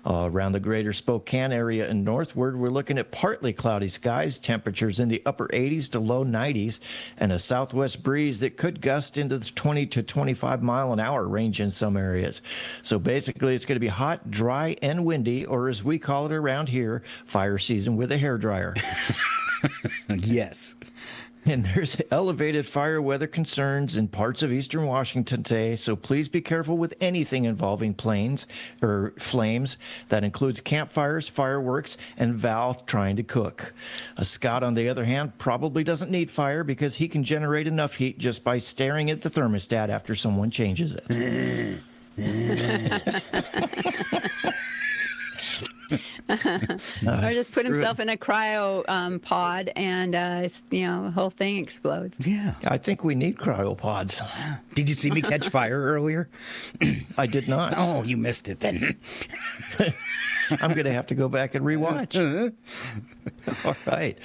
Around the greater Spokane area and northward, we're looking at partly cloudy skies, temperatures in the upper 80s to low 90s, and a southwest breeze that could gust into the 20 to 25 mile an hour range in some areas. So basically, it's going to be hot, dry, and windy, or as we call it around here, fire season with a hairdryer. Yes. And there's elevated fire weather concerns in parts of eastern Washington today, so please be careful with anything involving flames. That includes campfires, fireworks, and Val trying to cook. Scott, on the other hand, probably doesn't need fire because he can generate enough heat just by staring at the thermostat after someone changes it. Or just put himself in a cryo pod and the whole thing explodes. Yeah. I think we need cryopods. Did you see me catch fire earlier? I did not. Oh, you missed it then. I'm going to have to go back and rewatch. All right.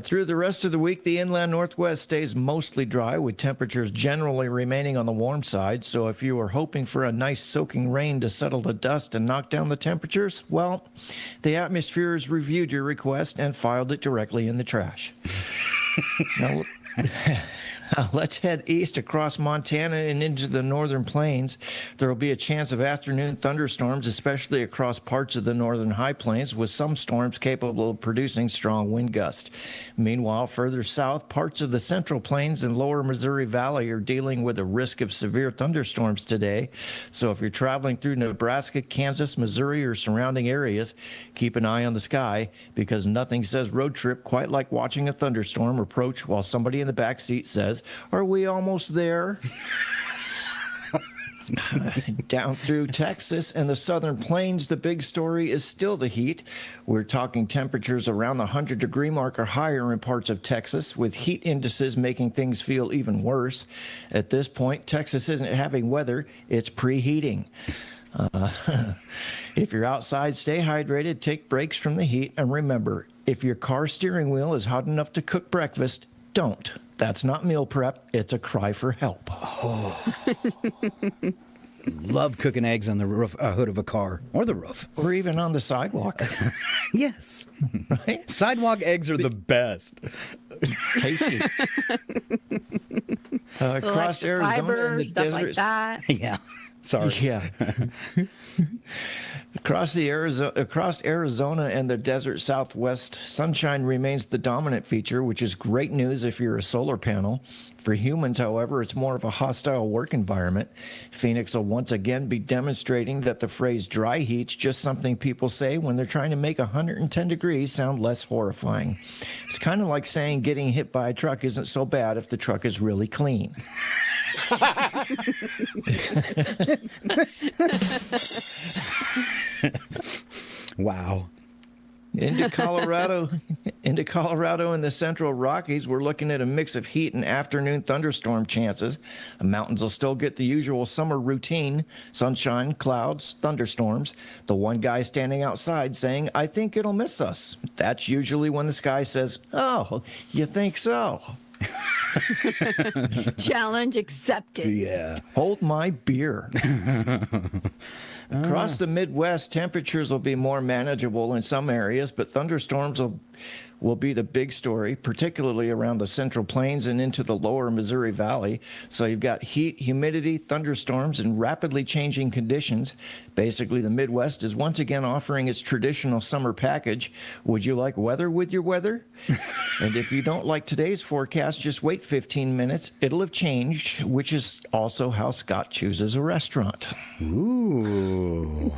Through the rest of the week, the inland Northwest stays mostly dry, with temperatures generally remaining on the warm side. So if you are hoping for a nice soaking rain to settle the dust and knock down the temperatures, well, the atmosphere has reviewed your request and filed it directly in the trash. Now, let's head east across Montana and into the northern plains. There will be a chance of afternoon thunderstorms, especially across parts of the northern high plains, with some storms capable of producing strong wind gusts. Meanwhile, further south, parts of the central plains and lower Missouri Valley are dealing with a risk of severe thunderstorms today. So if you're traveling through Nebraska, Kansas, Missouri, or surrounding areas, keep an eye on the sky, because nothing says road trip quite like watching a thunderstorm approach while somebody in the back seat says, "Are we almost there?" Down through Texas and the southern plains, the big story is still the heat. We're talking temperatures around the 100-degree mark or higher in parts of Texas, with heat indices making things feel even worse. At this point, Texas isn't having weather, it's preheating. If you're outside, stay hydrated, take breaks from the heat, and remember, if your car steering wheel is hot enough to cook breakfast, don't. That's not meal prep. It's a cry for help. Love cooking eggs on the roof, hood of a car or the roof. Or even on the sidewalk. Yes. Right? Sidewalk eggs are the best. Tasty. Across Arizona fiber, and the stuff desert. like that. Yeah. Sorry. Yeah. Across Arizona and the desert Southwest, sunshine remains the dominant feature, which is great news if you're a solar panel. For humans, however, it's more of a hostile work environment. Phoenix will once again be demonstrating that the phrase dry heat's just something people say when they're trying to make 110 degrees sound less horrifying. It's kind of like saying getting hit by a truck isn't so bad if the truck is really clean. Wow. Into Colorado and the Central Rockies, we're looking at a mix of heat and afternoon thunderstorm chances. The mountains will still get the usual summer routine: sunshine, clouds, thunderstorms. The one guy standing outside saying, "I think it'll miss us." That's usually when the sky says, "Oh, you think so?" Challenge accepted. Yeah. Hold my beer. Across the Midwest, temperatures will be more manageable in some areas, but thunderstorms will be the big story, particularly around the Central Plains and into the lower Missouri Valley. So you've got heat, humidity, thunderstorms, and rapidly changing conditions. Basically, the Midwest is once again offering its traditional summer package. Would you like weather with your weather? And if you don't like today's forecast, just wait 15 minutes. It'll have changed, which is also how Scott chooses a restaurant. Ooh.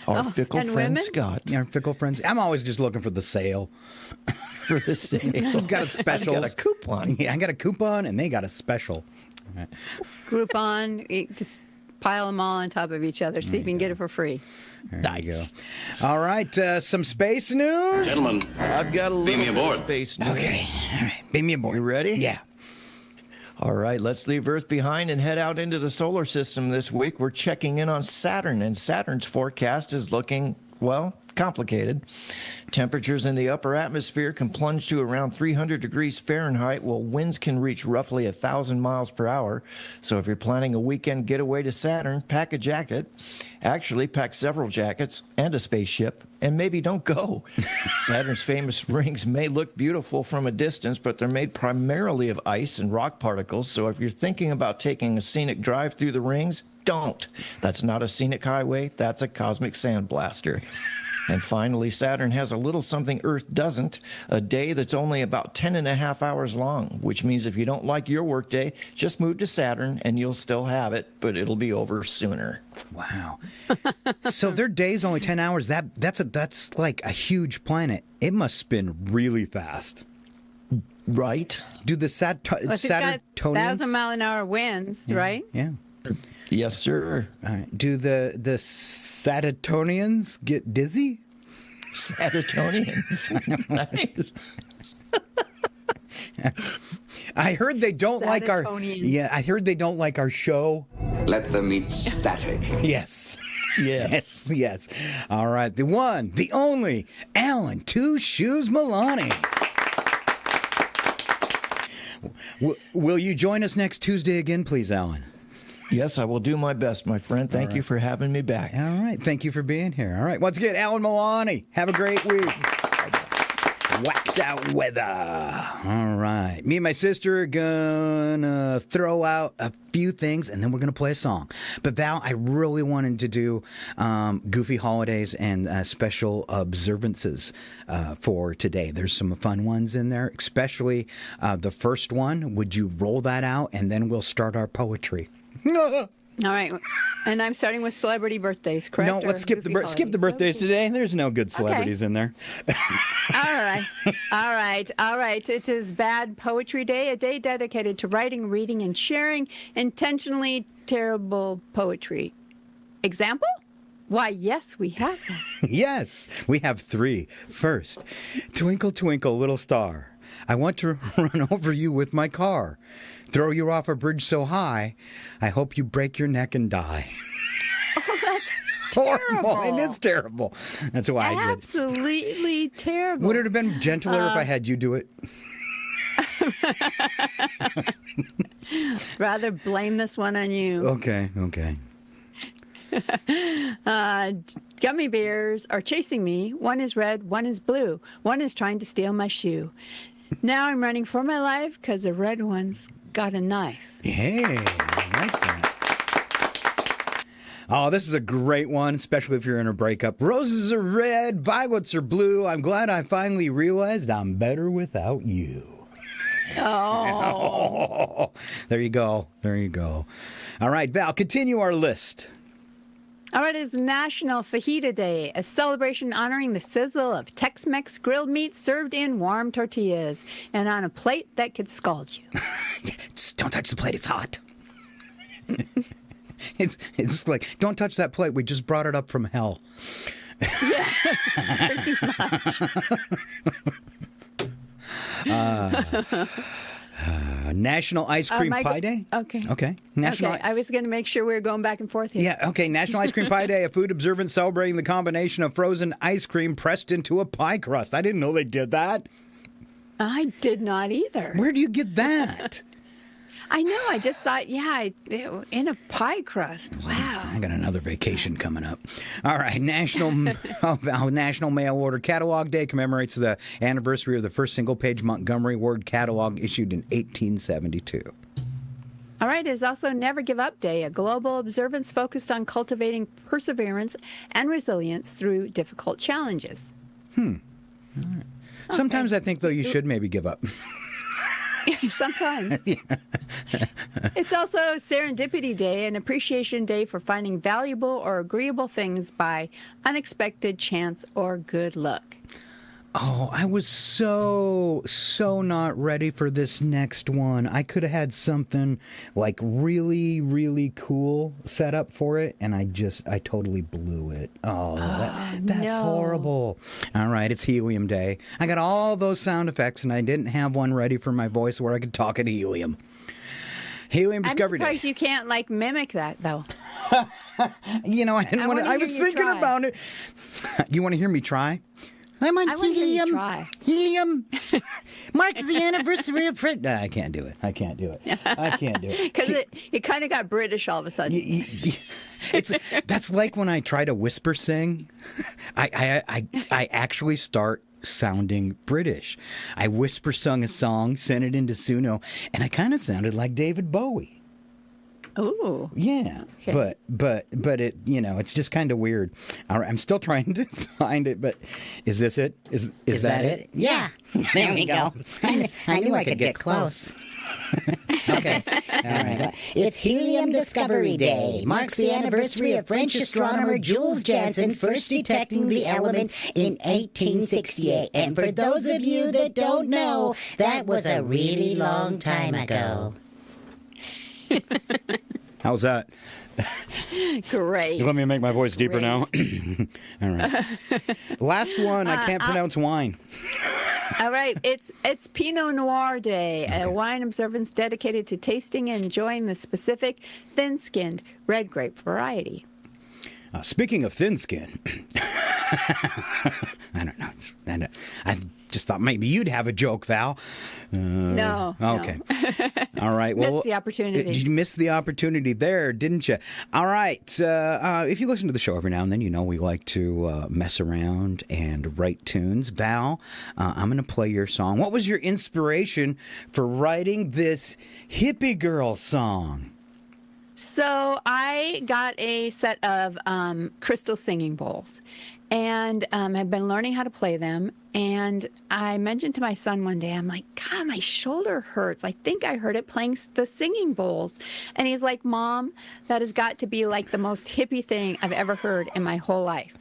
Our fickle friend women? Scott. Our fickle friends. I'm always just looking for the sale. For the sale. I've got a special. I've got a coupon. Yeah, I got a coupon, and they got a special. All right. Groupon, just pile them all on top of each other. See if you can get it for free. There you go. All right, some space news. Gentlemen, I've got a little beam me bit of aboard. space news. Okay, all right. Beam me aboard. You ready? Yeah. All right, let's leave Earth behind and head out into the solar system this week. We're checking in on Saturn, and Saturn's forecast is looking, well, complicated. Temperatures in the upper atmosphere can plunge to around 300 degrees Fahrenheit, while winds can reach roughly 1,000 miles per hour. So if you're planning a weekend getaway to Saturn, pack a jacket. Actually, pack several jackets and a spaceship, and maybe don't go. Saturn's famous rings may look beautiful from a distance, but they're made primarily of ice and rock particles. So if you're thinking about taking a scenic drive through the rings, don't. That's not a scenic highway. That's a cosmic sandblaster. And finally, Saturn has a little something Earth doesn't, a day that's only about 10.5 hours long, which means if you don't like your workday, just move to Saturn and you'll still have it, but it'll be over sooner. Wow. So their day's only 10 hours. That's like a huge planet. It must spin really fast. Right? Do the Well, if it's got Saturninians? 1,000-mile-an-hour winds, right? Yeah. Yes, sir. All right. Do the Saturninians get dizzy? Saturninians. Nice. I heard they don't like our. Saturtonians. Yeah, I heard they don't like our show. Let them eat static. Yes. Yes. Yes. All right. The one, the only, Alan Two Shoes Milani. Will you join us next Tuesday again, please, Alan? Yes, I will do my best, my friend. Thank you for having me back. All right. Thank you for being here. All right. Once again, Alan Milani. Have a great week. Whacked out weather. All right. Me and my sister are gonna throw out a few things, and then we're gonna play a song. But Val, I really wanted to do goofy holidays and special observances for today. There's some fun ones in there, especially the first one. Would you roll that out, and then we'll start our poetry? All right. And I'm starting with celebrity birthdays, correct? No, let's skip the birthdays today. There's no good celebrities in there. All right. It is Bad Poetry Day, a day dedicated to writing, reading, and sharing intentionally terrible poetry. Example? Why, yes, we have that. Yes, we have three. First, twinkle, twinkle, little star. I want to run over you with my car. Throw you off a bridge so high, I hope you break your neck and die. Oh, that's Horrible. terrible. It is terrible. That's why I did. Absolutely terrible. Would it have been gentler if I had you do it? Rather blame this one on you. Okay. Gummy bears are chasing me. One is red, one is blue. One is trying to steal my shoe. Now I'm running for my life because the red one's got a knife. Hey, I like that. Oh, this is a great one, especially if you're in a breakup. Roses are red, violets are blue. I'm glad I finally realized I'm better without you. Oh. There you go. All right, Val, continue our list. All right, it's National Fajita Day, a celebration honoring the sizzle of Tex-Mex grilled meat served in warm tortillas and on a plate that could scald you. Don't touch the plate, it's hot. It's like, don't touch that plate. We just brought it up from hell. Yes, pretty much. National Ice Cream Pie Day? Okay. National. I was going to make sure we were going back and forth here. Yeah, okay. National Ice Cream Pie Day, a food observance celebrating the combination of frozen ice cream pressed into a pie crust. I didn't know they did that. I did not either. Where do you get that? I know. I just thought, in a pie crust. Wow. I got another vacation coming up. All right. National Mail Order Catalog Day commemorates the anniversary of the first single-page Montgomery Ward catalog issued in 1872. All right. It's also Never Give Up Day, a global observance focused on cultivating perseverance and resilience through difficult challenges. All right. Sometimes I think, though, you should maybe give up. Sometimes. It's also Serendipity Day, an appreciation day for finding valuable or agreeable things by unexpected chance or good luck. Oh, I was so not ready for this next one. I could have had something like really, really cool set up for it, and I totally blew it. That's horrible. All right, it's Helium Day. I got all those sound effects, and I didn't have one ready for my voice where I could talk in helium. Helium Discovery Day. I'm surprised you can't mimic that though. I was thinking about it. You want to hear me try? I'm on helium. Helium marks the anniversary of Fred. I can't do it. Because it kind of got British all of a sudden. That's like when I try to whisper sing. I actually start sounding British. I whisper sung a song, sent it into Suno, and I kind of sounded like David Bowie. Oh. Yeah. Okay. But it, it's just kind of weird. All right, I'm still trying to find it, but is this it? Is that it? Yeah. There we go. I knew I could get close. Okay. All right. It's Helium Discovery Day. Marks the anniversary of French astronomer Jules Janssen first detecting the element in 1868. And for those of you that don't know, that was a really long time ago. How's that? Great. You let me make my voice deeper now? All right. Last one. I can't pronounce wine. All right. It's Pinot Noir Day, a wine observance dedicated to tasting and enjoying the specific thin-skinned red grape variety. Speaking of thin-skinned, I don't know. I just thought maybe you'd have a joke, Val. No. Okay. All right. Well, missed the opportunity. You missed the opportunity there, didn't you? All right. If you listen to the show every now and then, we like to mess around and write tunes. Val, I'm going to play your song. What was your inspiration for writing this hippie girl song? So I got a set of crystal singing bowls, and I've been learning how to play them. And I mentioned to my son one day, I'm like, God, my shoulder hurts. I think I heard it playing the singing bowls. And he's like, Mom, that has got to be like the most hippie thing I've ever heard in my whole life.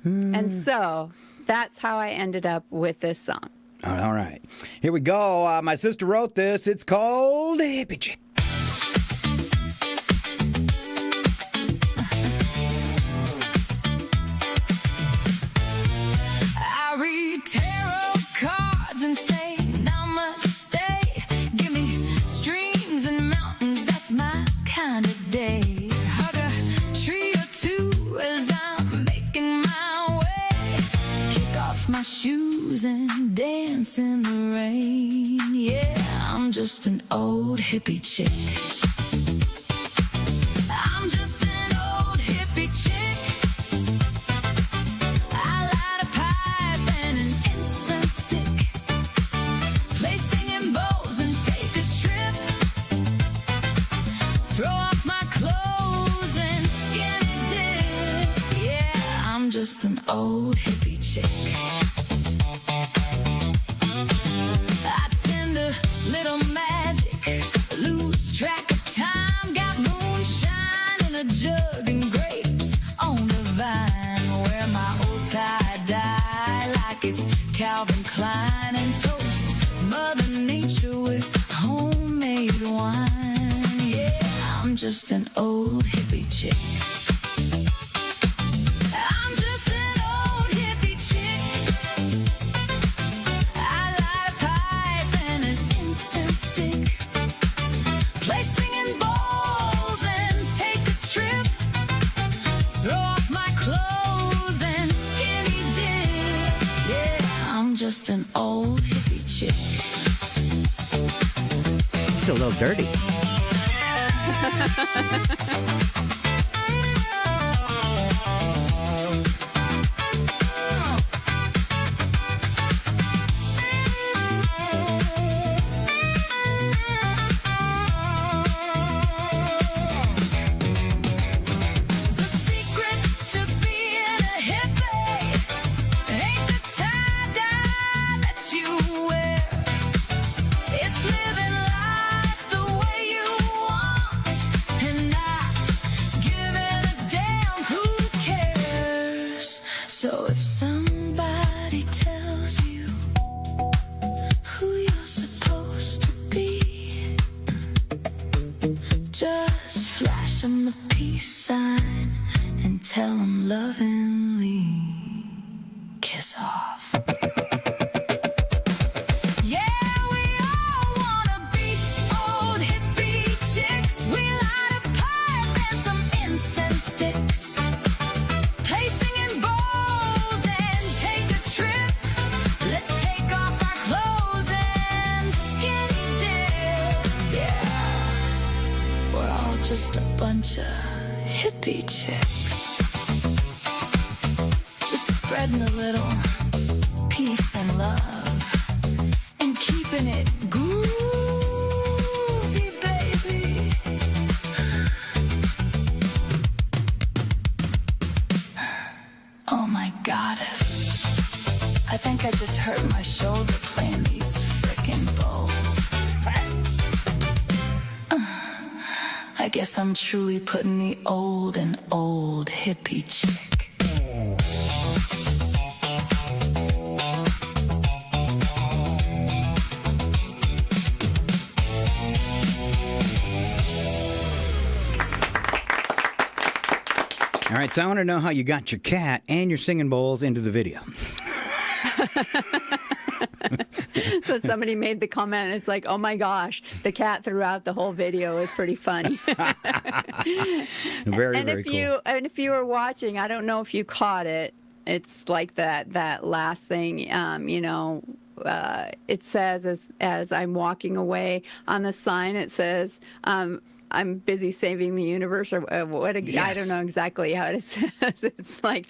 And so that's how I ended up with this song. All right. Here we go. My sister wrote this. It's called Hippie Chick. And say namaste. Give me streams and mountains, that's my kind of day. Hug a tree or two as I'm making my way. Kick off my shoes and dance in the rain. Yeah, I'm just just an old hippie chick. I'm just an old hippie chick. I light a pipe and an incense stick, play singing bowls and take a trip, throw off my clothes and skinny dip. Yeah, I'm just an old hippie chick. I tend to little magic, lose track of time, got moonshine in a jug and grapes on the vine, wear my old tie-dye like it's Calvin Klein, and toast Mother Nature with homemade wine. Yeah, I'm just an old hippie chick. I'm just an old hippie chick. I light a pipe and an incense stick, play singing bowls and take a trip, throw off my clothes and skinny dip. Yeah, I'm just an old hippie chick. It's a little dirty. The secret to being a hippie ain't the tie-dye that you wear. It's living life the way you want and not giving a damn who cares. So if somebody tells you who you're supposed to be, just flash them the peace sign and tell them lovingly, kiss off. Yeah, we all wanna be old hippie chicks. We light a pipe and some incense sticks, play singing bowls and take a trip. Let's take off our clothes and skinny dip. Yeah, we're all just a bunch of hippie chicks, just spreading a little peace and love and keeping it groovy, baby. Oh my goddess, I think I just hurt my shoulder playing these frickin' bowls. I guess I'm truly putting the old in old hippie chick. All right, so I want to know how you got your cat and your singing bowls into the video. So somebody made the comment, and it's like, oh my gosh, the cat throughout the whole video is pretty funny. Very, and very cool. if you were watching, I don't know if you caught it. It's like that last thing, it says as I'm walking away on the sign, it says, I'm busy saving the universe, or what? Yes. I don't know exactly how it says. It's like,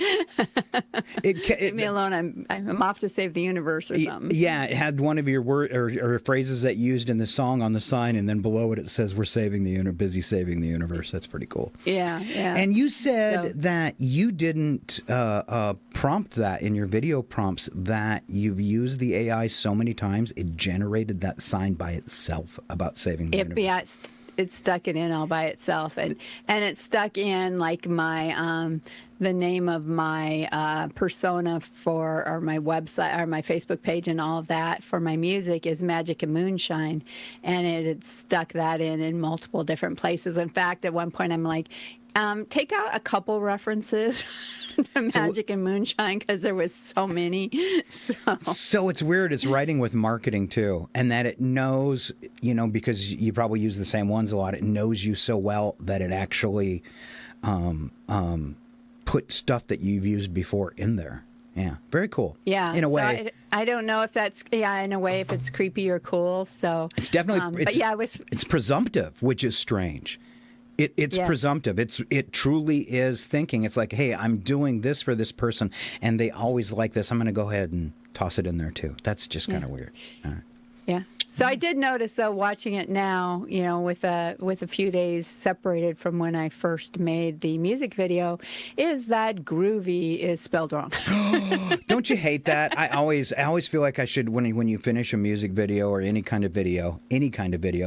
leave me alone. I'm off to save the universe or something. Yeah, it had one of your word or phrases that used in the song on the sign, and then below it says, "We're saving the busy saving the universe." That's pretty cool. Yeah. And you said that you didn't prompt that in your video prompts. That you've used the AI so many times, it generated that sign by itself about saving the universe. Yeah. It stuck it in all by itself, and it stuck in like my the name of my persona or my website or my Facebook page and all of that for my music is Magic and Moonshine, and it had stuck that in multiple different places. In fact, at one point I'm like, take out a couple references to Magic and Moonshine because there was so many. So it's weird. It's writing with marketing too, and that it knows, because you probably use the same ones a lot. It knows you so well that it actually put stuff that you've used before in there. Yeah, very cool. Yeah, in a so way. I don't know if that's in a way if it's creepy or cool. So It's definitely. but yeah, it was. It's presumptive, which is strange. It's Yes. presumptive. It truly is thinking. It's like, hey, I'm doing this for this person, and they always like this. I'm going to go ahead and toss it in there too. That's just kind of weird. All right. Yeah. So I did notice, though, watching it now, with a few days separated from when I first made the music video, is that groovy is spelled wrong. Don't you hate that? I always feel like I should when you finish a music video or any kind of video,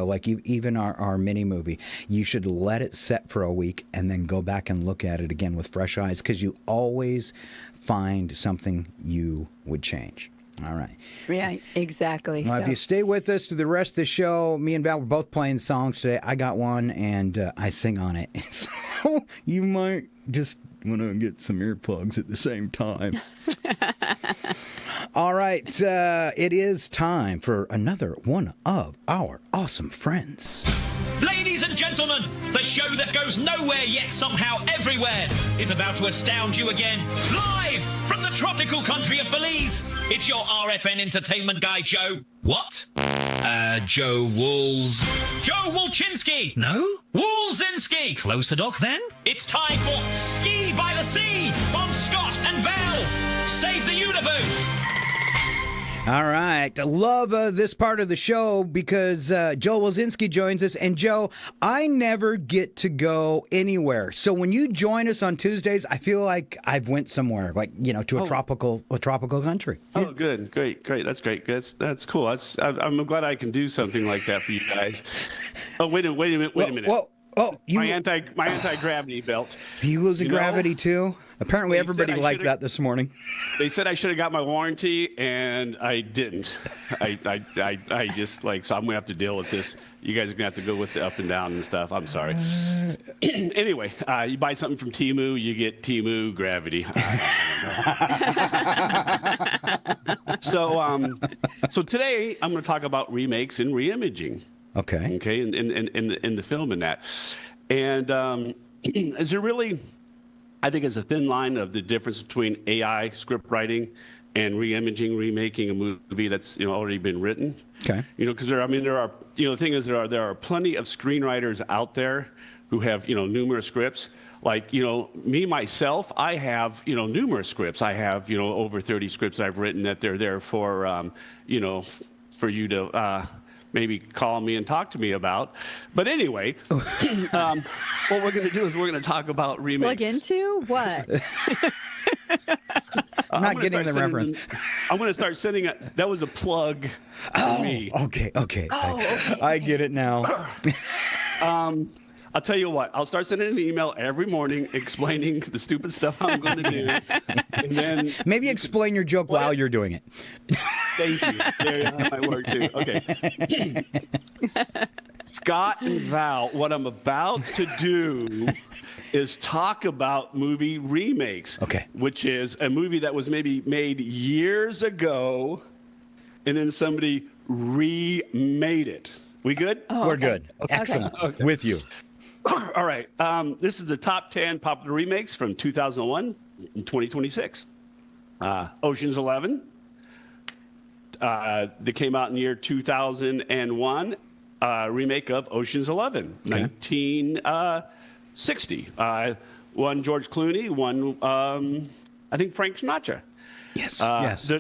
like even our mini movie, you should let it set for a week and then go back and look at it again with fresh eyes, because you always find something you would change. All right. Yeah, exactly. Well, if you stay with us to the rest of the show, me and Val were both playing songs today. I got one, and I sing on it. So you might just want to get some earplugs at the same time. All right. It is time for another one of our awesome friends. Ladies and gentlemen, the show that goes nowhere yet somehow everywhere is about to astound you again. Live from the tropical country of Belize, it's your RFN entertainment guy, Joe. What? Joe Wools. Joe Wolchinski. No? Woolzinski. Close to Doc, then? It's time for Ski by the Sea on Scott and Val. Save the universe. All right. I love this part of the show because Joe Wozinski joins us. And Joe, I never get to go anywhere. So when you join us on Tuesdays, I feel like I've went somewhere, like, to a tropical country. Oh, good. Great. That's great. That's cool. I'm glad I can do something like that for you guys. Oh, wait a minute. Whoa. Oh, my anti-gravity belt. Are you losing gravity too? Apparently everybody liked that this morning. They said I should have got my warranty, and I didn't. I just so I'm gonna have to deal with this. You guys are gonna have to go with the up and down and stuff. I'm sorry. Anyway, you buy something from Temu, you get Temu gravity. So today I'm gonna talk about remakes and reimaging. Okay. Okay, in the film and that. And is there really, I think it's a thin line of the difference between AI script writing and reimaging, remaking a movie that's already been written. Okay. Because there are the thing is there are plenty of screenwriters out there who have numerous scripts. Like me myself, I have numerous scripts. I have over 30 scripts I've written that they're there for for you to maybe call me and talk to me about. But anyway, what we're going to do is we're going to talk about remakes. Plug into what? I'm not getting the reference. I'm going to start sending that was a plug for me. Okay. I get it now. I'll tell you what. I'll start sending an email every morning explaining the stupid stuff I'm going to do, and then maybe explain your joke while you're doing it. Thank you. That might work too. Okay. Scott and Val, what I'm about to do is talk about movie remakes. Okay. Which is a movie that was maybe made years ago, and then somebody remade it. We good? Oh, We're good. Excellent. Okay. With you. All right. This is the top 10 popular remakes from 2001 and 2026. Ocean's 11. That came out in the year 2001. Remake of Ocean's 11, 1960. One George Clooney, one I think Frank Sinatra. Yes. Yes.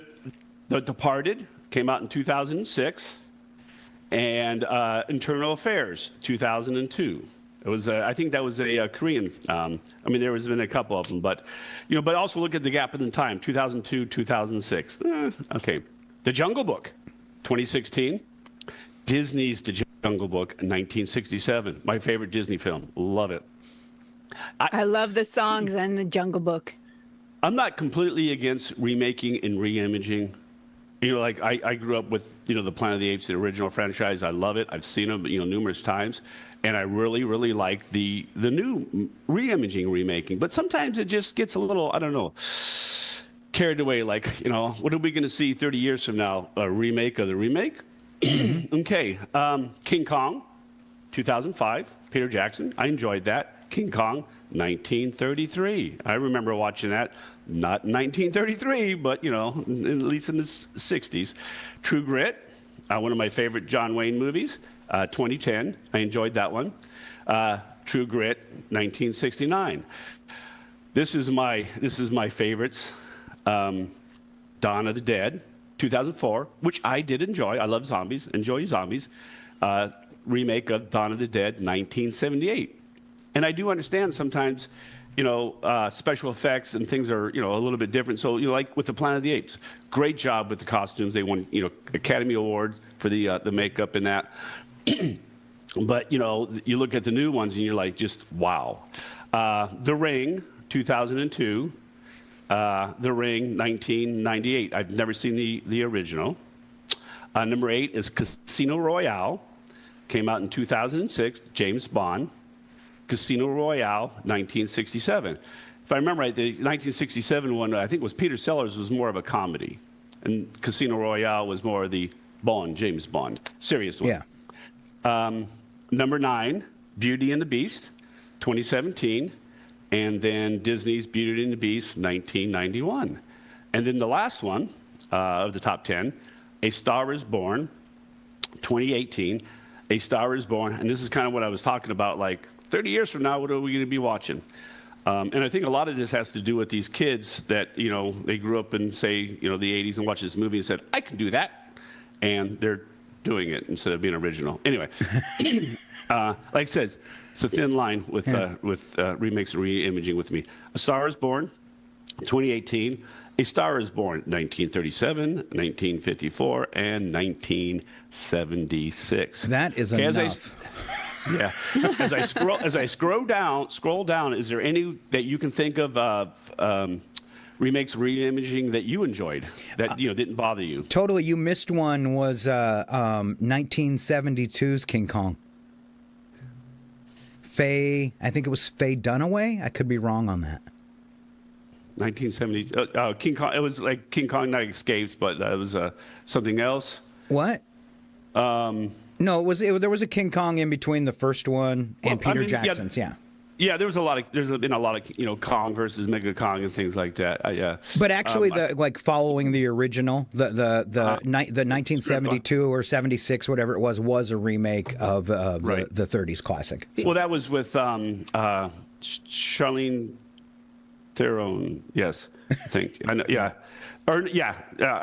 The Departed came out in 2006, and Internal Affairs 2002. It was I think that was a Korean. There has been a couple of them, but but also look at the gap in the time 2002, 2006. Okay. The Jungle Book, 2016. Disney's The Jungle Book, 1967. My favorite Disney film. Love it. I love the songs and the Jungle Book. I'm not completely against remaking and reimaging. I grew up with, the Planet of the Apes, the original franchise. I love it. I've seen them, numerous times. And I really, really like the new reimaging, remaking. But sometimes it just gets a little, I don't know, carried away. Like, what are we going to see 30 years from now? A remake of the remake? Okay. King Kong, 2005, Peter Jackson. I enjoyed that. King Kong, 1933. I remember watching that. Not 1933, but, at least in the 60s. True Grit, one of my favorite John Wayne movies. 2010. I enjoyed that one. True Grit, 1969. This is my favorites. Dawn of the Dead, 2004, which I did enjoy. I love zombies. Enjoy zombies. Remake of Dawn of the Dead, 1978. And I do understand sometimes, special effects and things are, a little bit different. So, like with the Planet of the Apes, great job with the costumes. They won, Academy Award for the makeup and that. But, you look at the new ones and you're like, just wow. The Ring, 2002. The Ring, 1998. I've never seen the original. Number 8 is Casino Royale. Came out in 2006. James Bond. Casino Royale, 1967. If I remember right, the 1967 one, I think it was Peter Sellers, was more of a comedy. And Casino Royale was more of the James Bond. Serious one. Yeah. Number 9, Beauty and the Beast, 2017. And then Disney's Beauty and the Beast, 1991. And then the last one of the top 10, A Star is Born, 2018. A Star is Born, and this is kind of what I was talking about, like 30 years from now, what are we going to be watching? And I think a lot of this has to do with these kids that, they grew up in, say, the 80s and watched this movie and said, I can do that. And they're doing it instead of being original. Anyway, like I said, it's a thin line with remakes and re-imaging with me. A Star is Born, 2018. A Star is Born, 1937, 1954, and 1976. That is enough. As I scroll down, is there any that you can think of remakes, re-imaging that you enjoyed that didn't bother you? Totally, you missed one. Was 1972's King Kong. I think it was Faye Dunaway. I could be wrong on that. 1970. King Kong. It was like King Kong Night Escapes, but that was something else. What? No, there was a King Kong in between the first one and Peter Jackson's. Yeah, there's been a lot of Kong versus Mega Kong and things like that. Yeah. But actually, following the original, the 1972 or 76, whatever it was a remake of the 30s classic. Well, that was with Charlene Theron. Yes, I think. I know. Yeah. I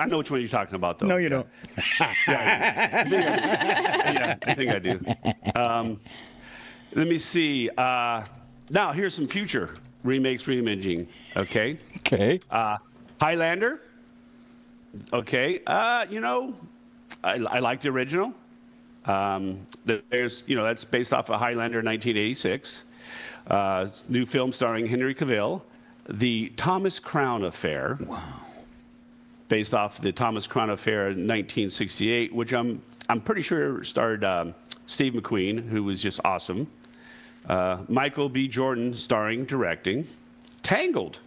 know which one you're talking about, though. No, you don't. I think I do. Let me see. Now, here's some future remakes, reimaging. Okay. Highlander. Okay. I like the original. That's based off of Highlander 1986. New film starring Henry Cavill. The Thomas Crown Affair. Wow. Based off the Thomas Crown Affair in 1968, which I'm pretty sure starred Steve McQueen, who was just awesome. Michael B. Jordan starring, directing. Tangled,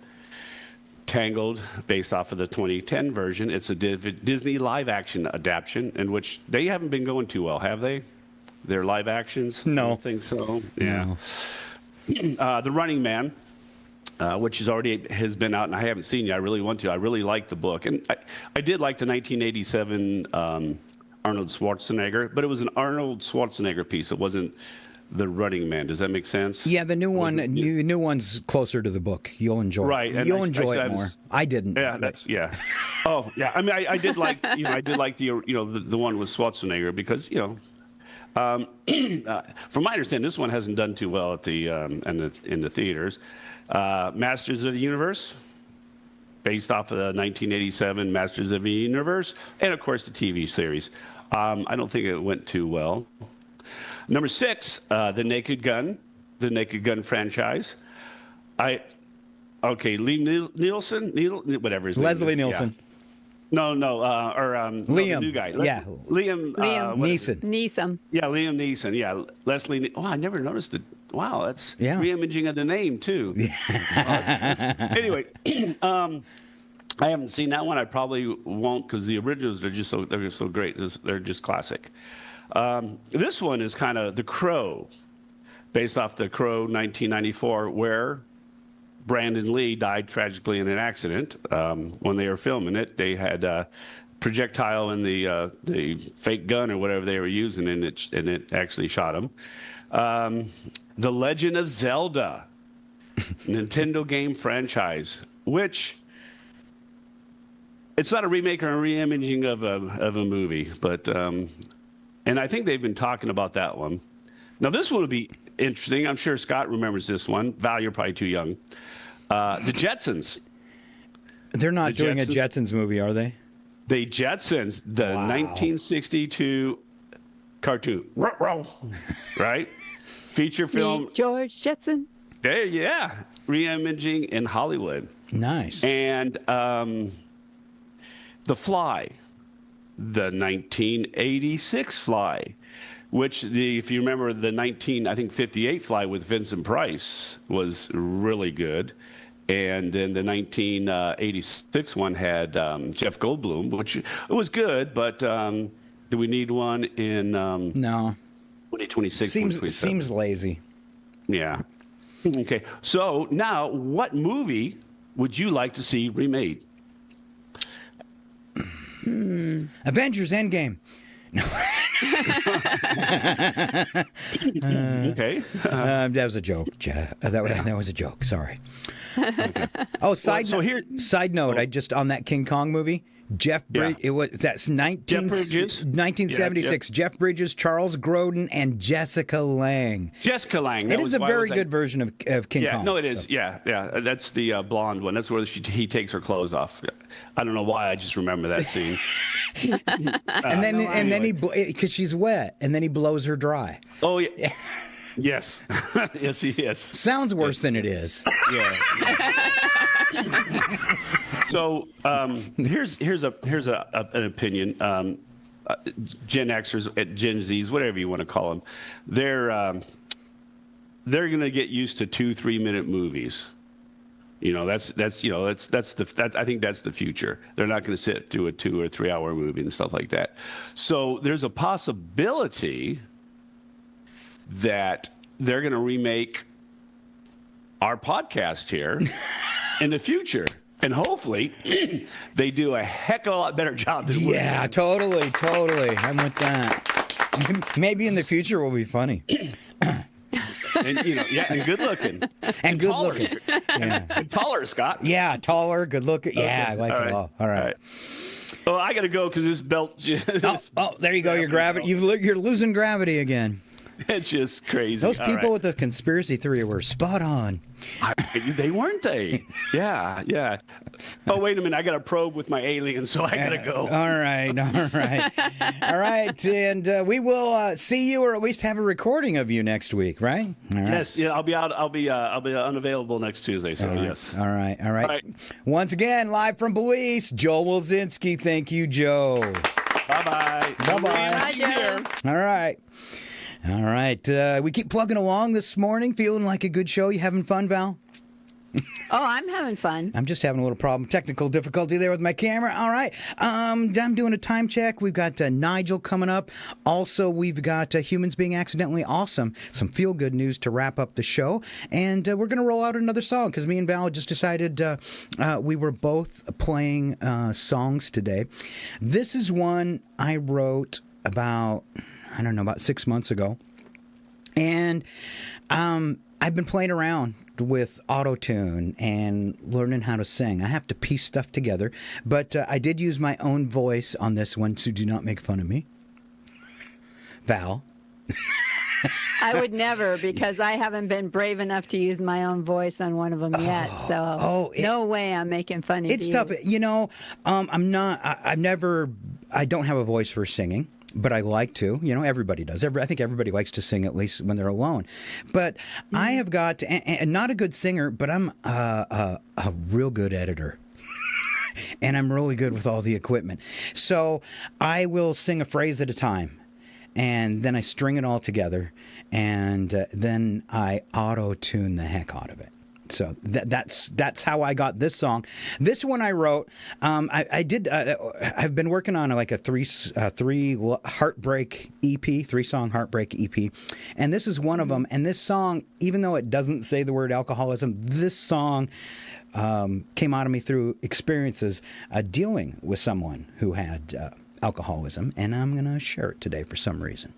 based off of the 2010 version. It's a Disney live-action adaptation, in which they haven't been going too well, have they? Their live actions? No. I don't think so. Yeah. No. The Running Man, which has been out, and I haven't seen yet. I really want to. I really like the book. And I did like the 1987 Arnold Schwarzenegger, but it was an Arnold Schwarzenegger piece. It wasn't The Running Man. Does that make sense? Yeah, the new one's closer to the book. You'll enjoy it. You'll enjoy it more. I didn't. Yeah. Oh, yeah. I mean, I did like, I did like the one with Schwarzenegger because, from my understanding, this one hasn't done too well at in the theaters. Masters of the Universe, based off of the 1987 Masters of the Universe, and of course the TV series. I don't think it went too well. Number 6, the Naked Gun franchise. Liam Nielsen, whatever his name is. Leslie Nielsen. Yeah. No, Liam. The new guy. Liam Neeson. Yeah, Liam Neeson. Yeah, Leslie. Oh, I never noticed it. Wow, that's reimaging of the name too. Anyway, I haven't seen that one. I probably won't because the originals they're just so great. They're just classic. This one is kind of The Crow, based off The Crow 1994, where Brandon Lee died tragically in an accident when they were filming it. They had a projectile in the fake gun or whatever they were using, and it actually shot him. The Legend of Zelda, Nintendo game franchise, which it's not a remake or a reimaging of a movie, but and I think they've been talking about that one. Now this one would be interesting. I'm sure Scott remembers this one. Val, you're probably too young. The Jetsons. They're not doing a Jetsons movie, are they? The Jetsons, the 1962 cartoon. Right? Feature film. Meet George Jetson. There, yeah. Reimaging in Hollywood. Nice. And The Fly, the 1986 Fly, which if you remember the 58 Fly with Vincent Price was really good. And then the 1986 one had Jeff Goldblum, which it was good, but do we need one in no 2026? Seems lazy. Yeah. Okay. So now, what movie would you like to see remade? Avengers Endgame. No. Okay. That was a joke. That was a joke. Sorry. Okay. Oh, side note. I just on that King Kong movie. Jeff Bridges. Yeah. That's 1976. Yeah. Jeff Bridges, Charles Grodin, and Jessica Lange. Jessica Lange. It is a very good version of King Kong. No, it is. So. Yeah. That's the blonde one. That's where he takes her clothes off. I don't know why. I just remember that scene. and then he because she's wet, and then he blows her dry. Oh yeah. Yes. Yes, he is. Sounds worse than it is. Yeah. So here's an opinion. Gen Xers, Gen Zs, whatever you want to call them, they're going to get used to 2-3 minute movies. I think that's the future. They're not going to sit through a 2 or 3 hour movie and stuff like that. So there's a possibility that they're going to remake our podcast here in the future. And hopefully they do a heck of a lot better job than we Yeah, totally. I'm with that. Maybe in the future we'll be funny. And good looking. And good looking. Yeah. And taller, Scott. Yeah, taller, good looking. Yeah, I like it all. All right. Well, I got to go because this belt. There you go. Your gravity. You're losing gravity again. It's just crazy. Those people with the conspiracy theory were spot on. They weren't they? Yeah. Oh, wait a minute. I got a probe with my alien, so I got to go. All right. All right. And we will see you, or at least have a recording of you next week, right? All right. Yes. Yeah. I'll be out. I'll be unavailable next Tuesday. So yes. All right. Once again, live from Belize, Joel Wilzinski. Thank you, Joe. Bye-bye. Bye, Joe. All right. We keep plugging along this morning, feeling like a good show. You having fun, Val? Oh, I'm having fun. I'm just having a little problem. Technical difficulty there with my camera. All right. I'm doing a time check. We've got Nigel coming up. Also, we've got Humans Being Accidentally Awesome. Some feel-good news to wrap up the show. And we're going to roll out another song because me and Val just decided we were both playing songs today. This is one I wrote about 6 months ago. And I've been playing around with auto-tune and learning how to sing. I have to piece stuff together. But I did use my own voice on this one, so do not make fun of me. Val? I would never, because I haven't been brave enough to use my own voice on one of them yet. So no way I'm making fun of you. It's tough. I don't have a voice for singing. But I like to. Everybody does. I think everybody likes to sing, at least when they're alone. But I have got, and not a good singer, but I'm a real good editor. And I'm really good with all the equipment. So I will sing a phrase at a time. And then I string it all together. And then I auto-tune the heck out of it. So that's how I got this song. This one I wrote. I've been working on like a three heartbreak EP, 3-song heartbreak EP, and this is one of them. And this song, even though it doesn't say the word alcoholism, this song came out of me through experiences dealing with someone who had alcoholism, and I'm going to share it today for some reason.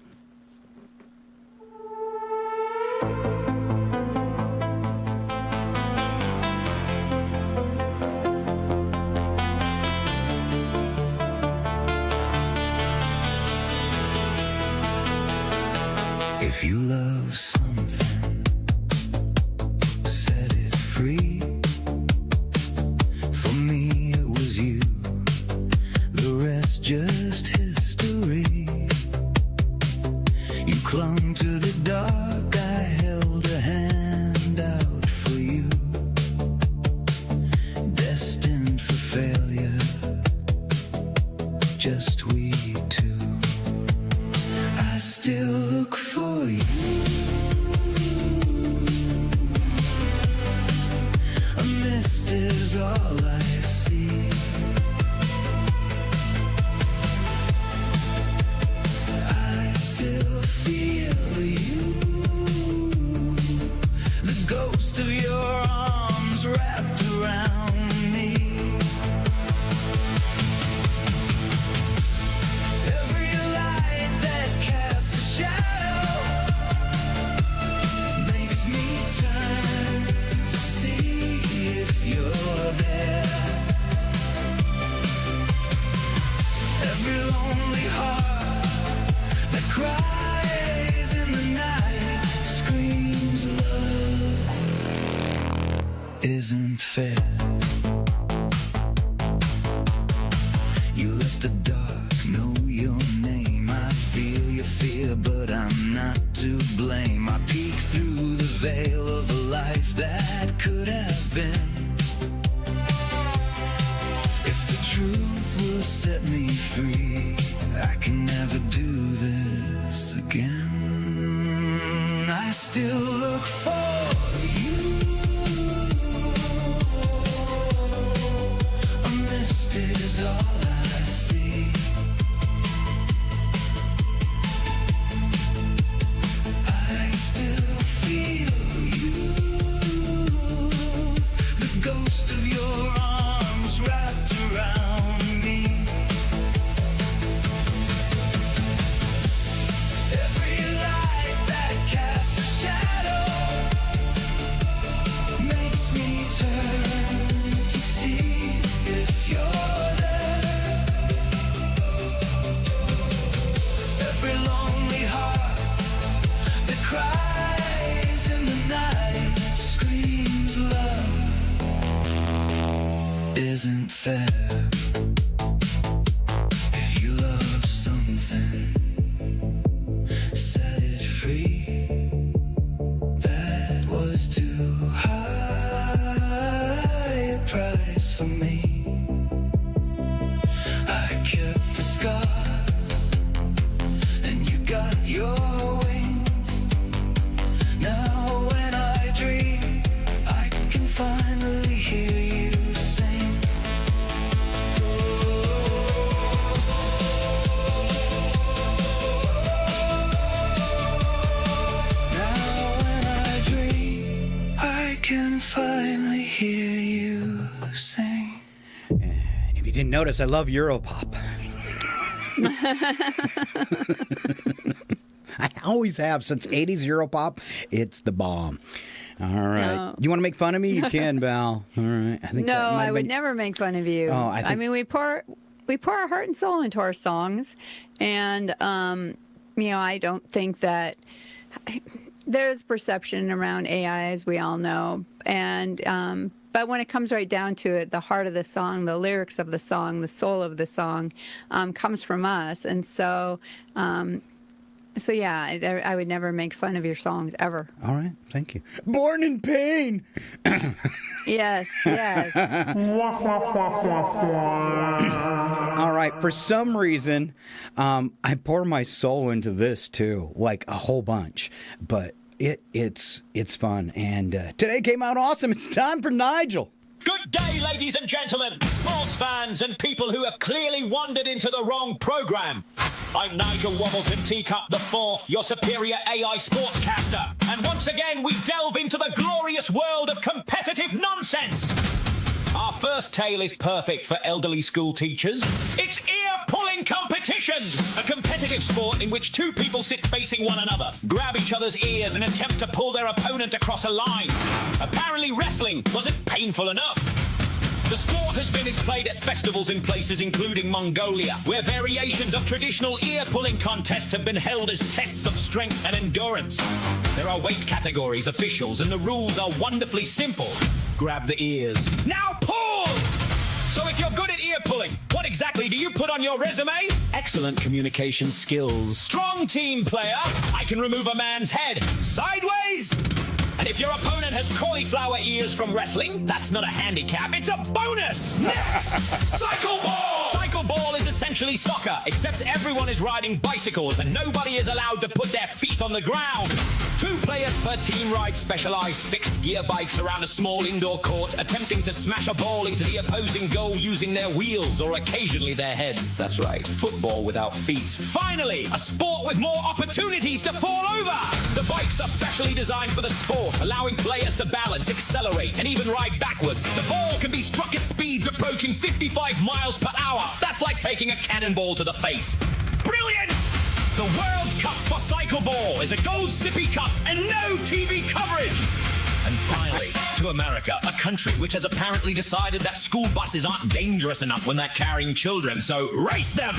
If you love something, set it free. For me, it was you. The rest just history. You clung to the dark. I held a hand out for you. Destined for failure. Just we two. I still look for you. A mist is all I see. I still feel you. The ghost of your arms wrapped around me. Every light that casts a shadow makes me turn to see if you're there. Every lonely heart that cries in the night screams love isn't fair. You let the dark know your name. I feel your fear, but I'm not to blame. I peek through the veil of a life that could have been. If the truth will set me free, I can never do this again. I still look for you. A mist is all I see. I still feel you. The ghost of your arms wrapped around me. Every light that casts a shadow makes me turn to see if you're there. Every lonely heart that cries in the night screams love isn't fair. If you love something, set it free. That was too high a price for me. I kept the scars, and you got your wings. Now when I dream, I can finally hear you sing. Now when I dream, I can finally hear you sing. And if you didn't notice, I love Europop. I always have since 80s Europop. It's the bomb. All right. No. You want to make fun of me? You can, Val. All right. I think No, that might I have would been- never make fun of you. Oh, I think- mean, we pour our heart and soul into our songs, and I don't think that there's perception around AI, as we all know, and but when it comes right down to it, the heart of the song, the lyrics of the song, the soul of the song comes from us, and so. So yeah, I would never make fun of your songs ever. All right, thank you. Born in Pain. Yes. All right, for some reason, I pour my soul into this too, like a whole bunch. But It's fun. And today came out awesome. It's time for Nigel. Good day, ladies and gentlemen, sports fans and people who have clearly wandered into the wrong program. I'm Nigel Wobbleton Teacup the Fourth, your superior AI sportscaster. And once again, we delve into the glorious world of competitive nonsense. Our first tale is perfect for elderly school teachers. It's ear-pulling competitions, a competitive sport in which two people sit facing one another, grab each other's ears and attempt to pull their opponent across a line. Apparently wrestling wasn't painful enough. The sport has been played at festivals in places including Mongolia, where variations of traditional ear-pulling contests have been held as tests of strength and endurance. There are weight categories, officials, and the rules are wonderfully simple. Grab the ears. Now pull! So if you're good at ear pulling, what exactly do you put on your resume? Excellent communication skills. Strong team player. I can remove a man's head sideways. And if your opponent has cauliflower ears from wrestling, that's not a handicap, it's a bonus! Next! Cycle ball! Cycle ball is essentially soccer, except everyone is riding bicycles and nobody is allowed to put their feet on the ground. 2 players per team ride specialized fixed gear bikes around a small indoor court, attempting to smash a ball into the opposing goal using their wheels or occasionally their heads. That's right, football without feet. Finally, a sport with more opportunities to fall over! The bikes are specially designed for the sport, allowing players to balance, accelerate, and even ride backwards. The ball can be struck at speeds approaching 55 miles per hour. That's like taking a cannonball to the face. Brilliant! The World Cup for Cycle Ball is a gold sippy cup and no TV coverage. And finally, to America, a country which has apparently decided that school buses aren't dangerous enough when they're carrying children, so race them!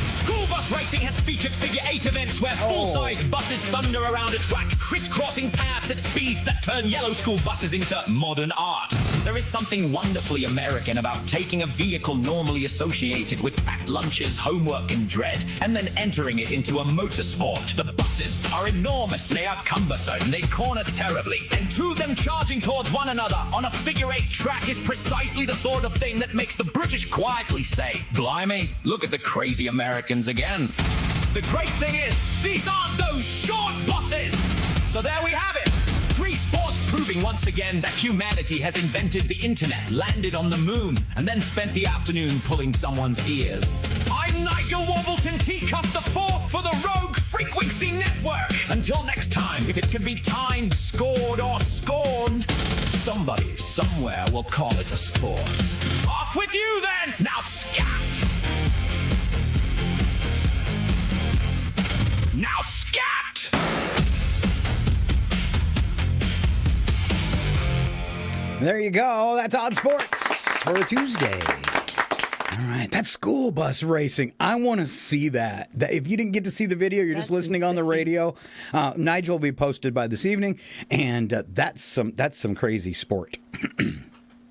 School bus racing has featured figure 8 events where full-sized buses thunder around a track, crisscrossing paths at speeds that turn yellow school buses into modern art. There is something wonderfully American about taking a vehicle normally associated with packed lunches, homework, and dread, and then entering it into a motorsport. The buses are enormous, they are cumbersome, and they corner terribly, and two of them charging towards one another on a figure 8 track is precisely the sort of thing that makes the British quietly say, "Blimey, look at the crazy Americans again." The great thing is, these aren't those short buses! So there we have it! 3 sports proving once again that humanity has invented the internet, landed on the moon, and then spent the afternoon pulling someone's ears. I'm Nigel Wobbleton Teacup the Fourth for the Rogue Frequency Network! Until next time, if it can be timed, scored, or scorned, somebody, somewhere will call it a sport. Off with you then! Now scat! Now scat! There you go. That's Odd Sports for a Tuesday. All right. That's school bus racing. I want to see that. If you didn't get to see the video, you're just listening on the radio. Nigel will be posted by this evening, and that's some crazy sport.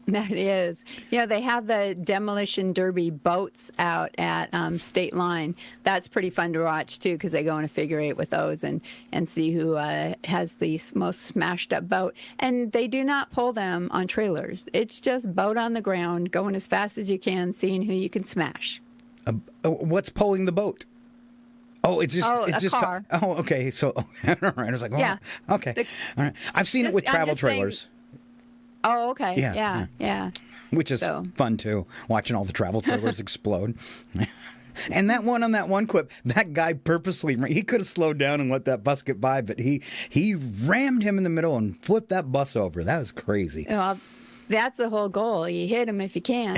That is. You know, they have the demolition derby boats out at State Line. That's pretty fun to watch, too, because they go in a figure 8 with those and see who has the most smashed up boat. And they do not pull them on trailers. It's just boat on the ground, going as fast as you can, seeing who you can smash. What's pulling the boat? Oh, it's just a car. Okay. So, all right. I was like, yeah. Okay. All right. I've seen it with travel trailers. Oh, okay. Yeah. Which is fun, too, watching all the travel trailers explode. And that one on that one clip, that guy purposely, he could have slowed down and let that bus get by, but he rammed him in the middle and flipped that bus over. That was crazy. Well, that's the whole goal. You hit him if you can.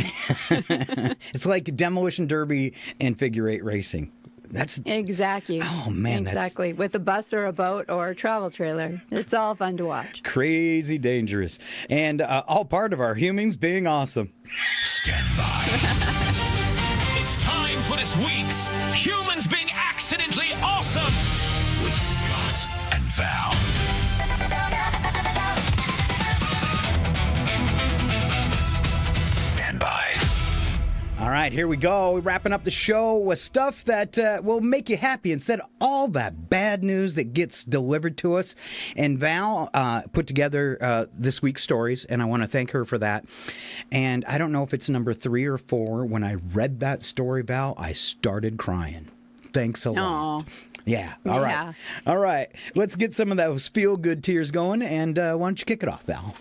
It's like demolition derby and figure 8 racing. That's exactly. Oh man, exactly. With a bus or a boat or a travel trailer, it's all fun to watch. Crazy dangerous, and all part of our humans being awesome. Stand by. It's time for this week's Humans Being Accidentally Awesome with Scott and Val. Stand by. All right, here we go. We're wrapping up the show with stuff that will make you happy instead of all that bad news that gets delivered to us. And Val put together this week's stories, and I want to thank her for that. And I don't know if it's number 3 or 4. When I read that story, Val, I started crying. Thanks a lot. Yeah. All right. All right. Let's get some of those feel-good tears going, and why don't you kick it off, Val?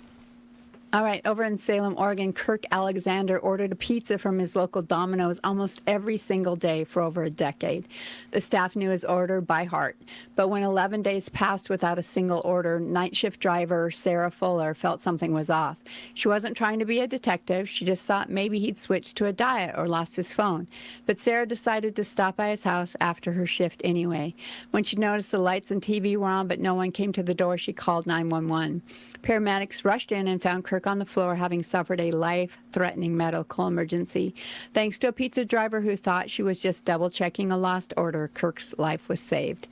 All right, over in Salem, Oregon, Kirk Alexander ordered a pizza from his local Domino's almost every single day for over a decade. The staff knew his order by heart. But when 11 days passed without a single order, night shift driver Sarah Fuller felt something was off. She wasn't trying to be a detective. She just thought maybe he'd switched to a diet or lost his phone. But Sarah decided to stop by his house after her shift anyway. When she noticed the lights and TV were on but no one came to the door, she called 911. Paramedics rushed in and found Kirk on the floor having suffered a life-threatening medical emergency. Thanks to a pizza driver who thought she was just double-checking a lost order, Kirk's life was saved.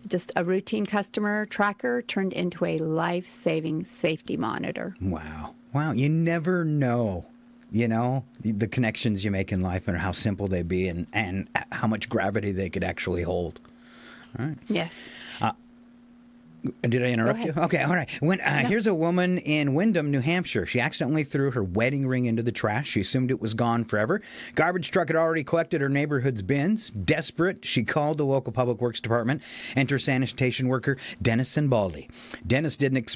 Just a routine customer tracker turned into a life-saving safety monitor. Wow. Wow. You never know, you know, the connections you make in life and how simple they be and how much gravity they could actually hold. All right. Yes. Did I interrupt you? Okay, all right. Here's a woman in Windham, New Hampshire. She accidentally threw her wedding ring into the trash. She assumed it was gone forever. Garbage truck had already collected her neighborhood's bins. Desperate, she called the local public works department. Enter sanitation worker Dennis Baldi. Dennis didn't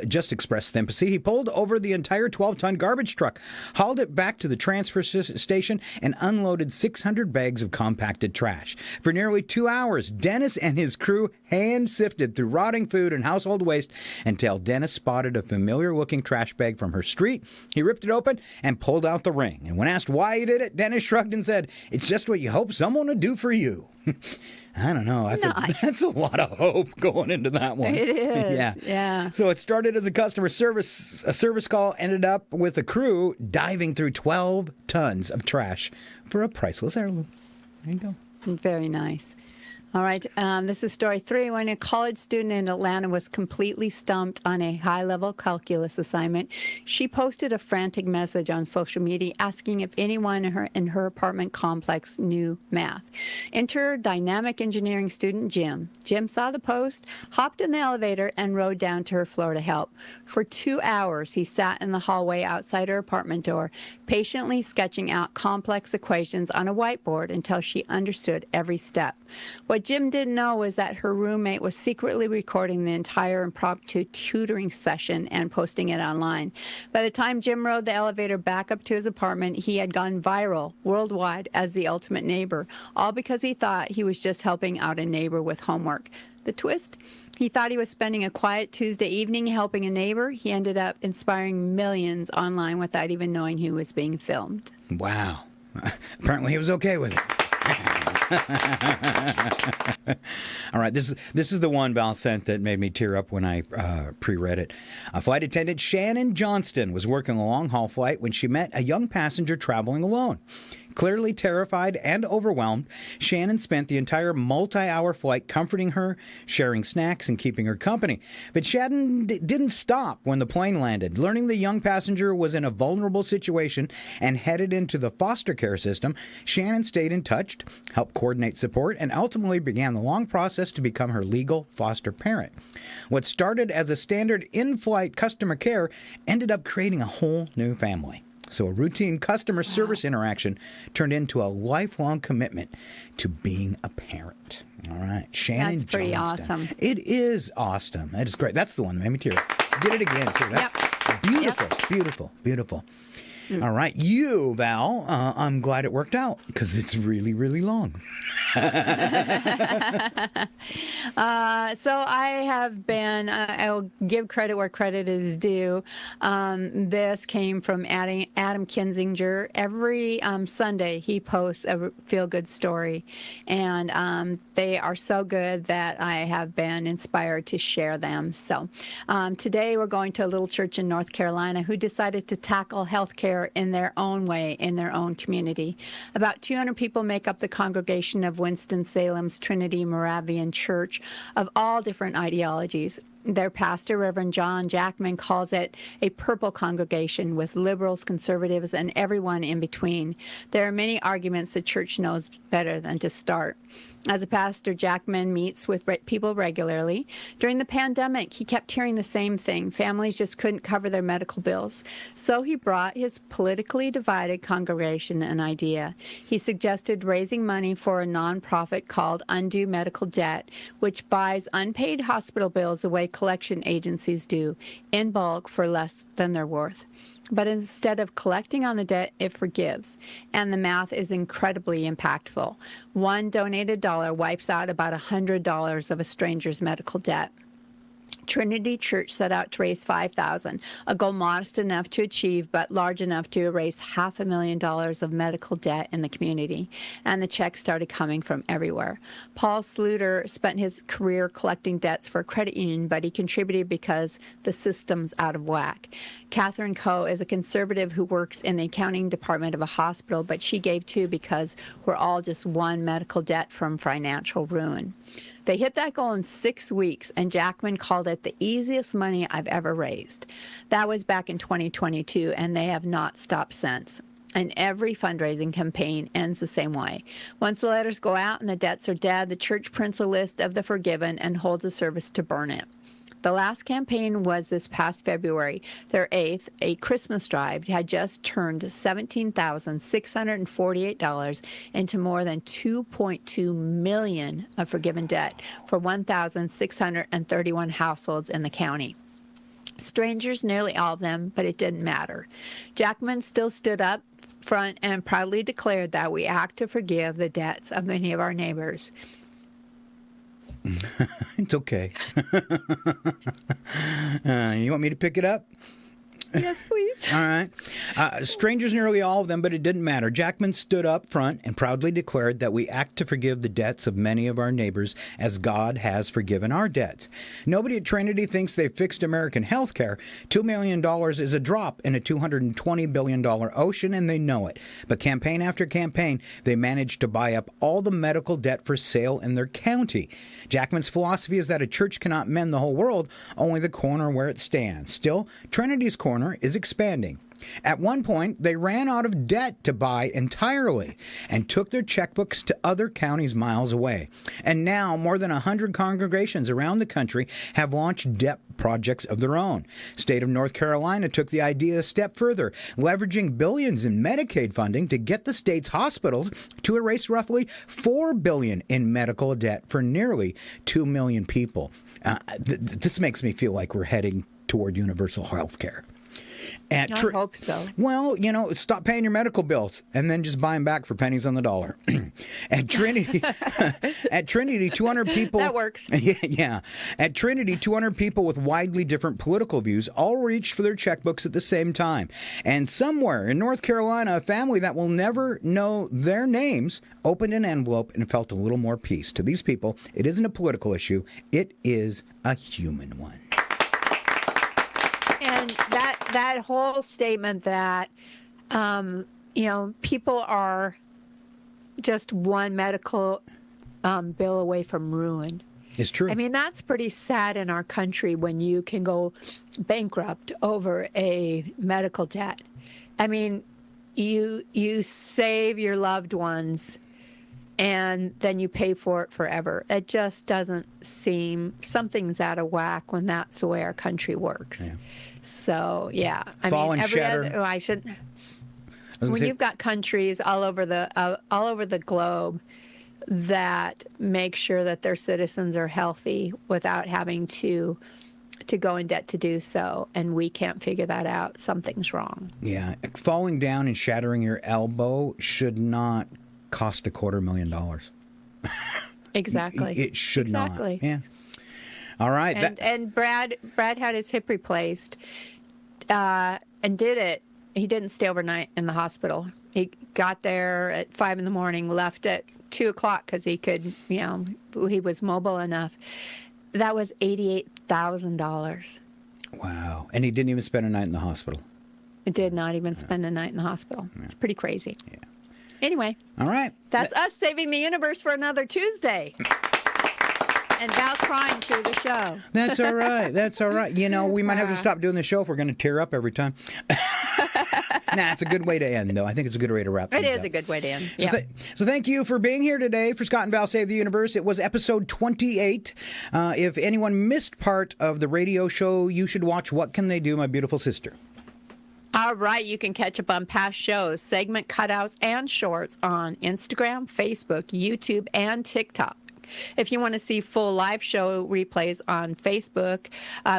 just express sympathy. He pulled over the entire 12-ton garbage truck, hauled it back to the transfer station, and unloaded 600 bags of compacted trash. For nearly 2 hours, Dennis and his crew hand-sifted through rotting food and household waste until Dennis spotted a familiar-looking trash bag from her street. He ripped it open and pulled out the ring. And when asked why he did it, Dennis shrugged and said, "It's just what you hope someone would do for you." I don't know. That's a lot of hope going into that one. It is. Yeah. So it started as a service call, ended up with a crew diving through 12 tons of trash for a priceless heirloom. There you go. Very nice. All right, this is story 3. When a college student in Atlanta was completely stumped on a high-level calculus assignment, she posted a frantic message on social media asking if anyone in her apartment complex knew math. Enter dynamic engineering student Jim. Jim saw the post, hopped in the elevator, and rode down to her floor to help. For 2 hours, he sat in the hallway outside her apartment door, patiently sketching out complex equations on a whiteboard until she understood every step. What Jim didn't know was that her roommate was secretly recording the entire impromptu tutoring session and posting it online. By the time Jim rode the elevator back up to his apartment, he had gone viral worldwide as the ultimate neighbor, all because he thought he was just helping out a neighbor with homework. The twist? He thought he was spending a quiet Tuesday evening helping a neighbor. He ended up inspiring millions online without even knowing he was being filmed. Wow. Apparently he was okay with it. All right, this is the one Val sent that made me tear up when I pre-read it. Flight attendant Shannon Johnston was working a long-haul flight when she met a young passenger traveling alone. Clearly terrified and overwhelmed, Shannon spent the entire multi-hour flight comforting her, sharing snacks, and keeping her company. But Shannon didn't stop when the plane landed. Learning the young passenger was in a vulnerable situation and headed into the foster care system, Shannon stayed in touch, helped coordinate support, and ultimately began the long process to become her legal foster parent. What started as a standard in-flight customer care ended up creating a whole new family. So a routine customer service interaction turned into a lifelong commitment to being a parent. All right, Shannon That's pretty Johnston. awesome. It is awesome. That is great. That's the one that made me tear. Did it again, too. That's beautiful, beautiful, beautiful. All right, you, Val, I'm glad it worked out because it's really, really long. So I have been, I'll give credit where credit is due. This came from Adam Kinzinger. Every Sunday he posts a feel-good story, and they are so good that I have been inspired to share them. So today we're going to a little church in North Carolina who decided to tackle healthcare in their own way, in their own community. About 200 people make up the congregation of Winston-Salem's Trinity Moravian Church of all different ideologies. Their pastor, Reverend John Jackman, calls it a purple congregation with liberals, conservatives, and everyone in between. There are many arguments the church knows better than to start. As a pastor, Jackman meets with people regularly. During the pandemic, he kept hearing the same thing. Families just couldn't cover their medical bills. So he brought his politically divided congregation an idea. He suggested raising money for a nonprofit called Undue Medical Debt, which buys unpaid hospital bills the way collection agencies do, in bulk for less than they're worth. But instead of collecting on the debt, it forgives. And the math is incredibly impactful. One donated dollar wipes out about $100 of a stranger's medical debt. Trinity Church set out to raise $5,000, a goal modest enough to achieve, but large enough to erase $500,000 of medical debt in the community. And the checks started coming from everywhere. Paul Sluter spent his career collecting debts for a credit union, but he contributed because the system's out of whack. Catherine Coe is a conservative who works in the accounting department of a hospital, but she gave too because we're all just one medical debt from financial ruin. They hit that goal in 6 weeks, and Jackman called it the easiest money I've ever raised. That was back in 2022, and they have not stopped since. And every fundraising campaign ends the same way. Once the letters go out and the debts are dead, the church prints a list of the forgiven and holds a service to burn it. The last campaign was this past February. Their 8th, a Christmas drive, had just turned $17,648 into more than $2.2 million of forgiven debt for 1,631 households in the county. Strangers, nearly all of them, but it didn't matter. Jackman still stood up front and proudly declared that we act to forgive the debts of many of our neighbors. It's okay. You want me to pick it up? Yes, please. All right. Strangers, nearly all of them, but it didn't matter. Jackman stood up front and proudly declared that we act to forgive the debts of many of our neighbors as God has forgiven our debts. Nobody at Trinity thinks they've fixed American health care. $2 million is a drop in a $220 billion ocean, and they know it. But campaign after campaign, they managed to buy up all the medical debt for sale in their county. Jackman's philosophy is that a church cannot mend the whole world, only the corner where it stands. Still, Trinity's corner is expanding. At one point, they ran out of debt to buy entirely and took their checkbooks to other counties miles away. And now, more than 100 congregations around the country have launched debt projects of their own. State of North Carolina took the idea a step further, leveraging billions in Medicaid funding to get the state's hospitals to erase roughly $4 billion in medical debt for nearly 2 million people. This makes me feel like we're heading toward universal health care. I hope so. Well, stop paying your medical bills and then just buy them back for pennies on the dollar. At Trinity, 200 people. That works. Yeah. At Trinity, 200 people with widely different political views all reached for their checkbooks at the same time. And somewhere in North Carolina, a family that will never know their names opened an envelope and felt a little more peace. To these people, it isn't a political issue. It is a human one. And that whole statement that, people are just one medical bill away from ruin. It's true. I mean, that's pretty sad in our country when you can go bankrupt over a medical debt. I mean, you save your loved ones and then you pay for it forever. It just doesn't seem, something's out of whack when that's the way our country works. Yeah. So, yeah. When you've got countries all over the globe that make sure that their citizens are healthy without having to go in debt to do so, and we can't figure that out, something's wrong. Yeah. Falling down and shattering your elbow should not cost $250,000. Exactly. It should exactly. not. Yeah. All right. And Brad had his hip replaced and did it. He didn't stay overnight in the hospital. He got there at 5 a.m, left at 2 o'clock because he could, he was mobile enough. That was $88,000. Wow. And he didn't even spend a night in the hospital. He did not even spend a night in the hospital. Yeah. It's pretty crazy. Yeah. Anyway. All right. That's us saving the universe for another Tuesday. and Val crying through the show. That's all right. That's all right. You know, we might have to stop doing the show if we're going to tear up every time. Nah, it's a good way to end, though. I think it's a good way to wrap things up. It is a good way to end. So thank you for being here today for Scott and Val Save the Universe. It was episode 28. If anyone missed part of the radio show, you should watch What Can They Do, My Beautiful Sister. All right, you can catch up on past shows, segment cutouts, and shorts on Instagram, Facebook, YouTube, and TikTok. If you want to see full live show replays on Facebook,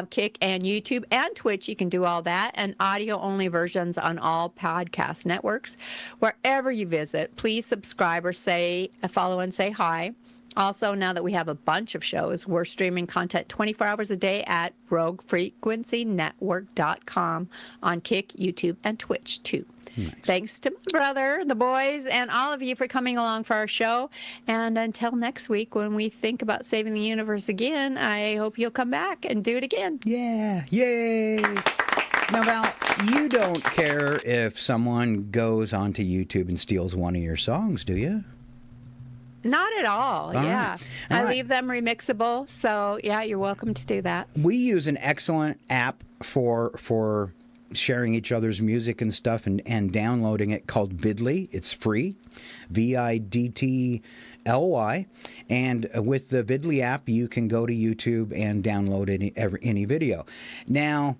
Kick, and YouTube, and Twitch, you can do all that, and audio-only versions on all podcast networks. Wherever you visit, please subscribe or follow and say hi. Also, now that we have a bunch of shows, we're streaming content 24 hours a day at roguefrequencynetwork.com on Kick, YouTube, and Twitch, too. Nice. Thanks to my brother, the boys, and all of you for coming along for our show. And until next week, when we think about saving the universe again, I hope you'll come back and do it again. Yeah. Yay. Now, Val, you don't care if someone goes onto YouTube and steals one of your songs, do you? Not at all. Yeah. I leave them remixable. So, yeah, you're welcome to do that. We use an excellent app for sharing each other's music and stuff and downloading it called Vidly. It's free, Vidtly. And with the Vidly app, you can go to YouTube and download any video. Now,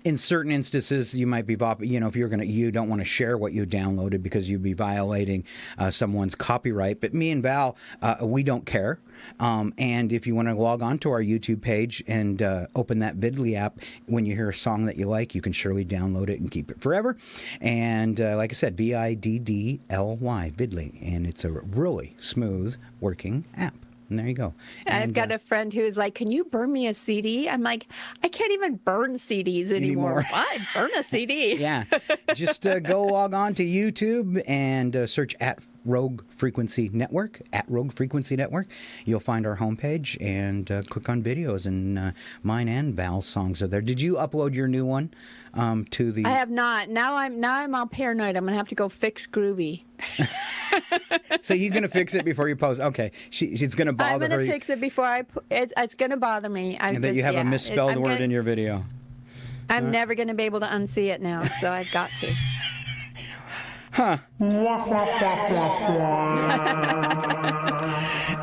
in certain instances, you might be, if you don't want to share what you downloaded because you'd be violating someone's copyright. But me and Val, we don't care. And if you want to log on to our YouTube page and open that Vidly app, when you hear a song that you like, you can surely download it and keep it forever. And like I said, Vidly, Vidly, and it's a really smooth working app. And there you go. I've got a friend who's like, can you burn me a CD? I'm like, I can't even burn CDs anymore. What? Burn a CD? Yeah. Just go log on to YouTube and search at Rogue Frequency Network, You'll find our homepage and click on videos, and mine and Val's songs are there. Did you upload your new one to the... I have not. Now I'm all paranoid. I'm going to have to go fix Groovy. So you're going to fix it before you post. Okay. It's going to bother her. I'm going to fix it before it's going to bother me. And that you have a misspelled word in your video. I'm never going to be able to unsee it now, so I've got to. Huh.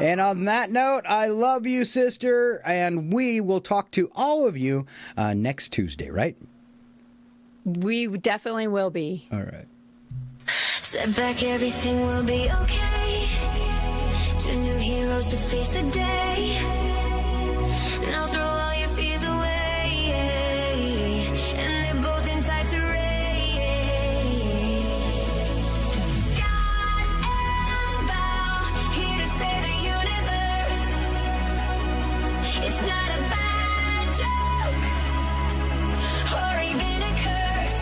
And on that note, I love you, sister, and we will talk to all of you next Tuesday, right? We definitely will be. All right. Step back, everything will be okay. Two new heroes to face the day. Now throw all your fears away. And they're both in tights array. Scott and Val, here to save the universe. It's not a bad joke, or even a curse.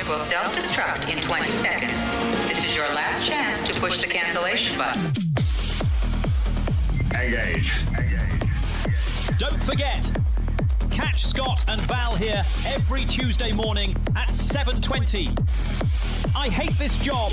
Will self-destruct in 20 seconds. This is your last chance to push the cancellation button. Engage. Don't forget, catch Scott and Val here every Tuesday morning at 7:20. I hate this job.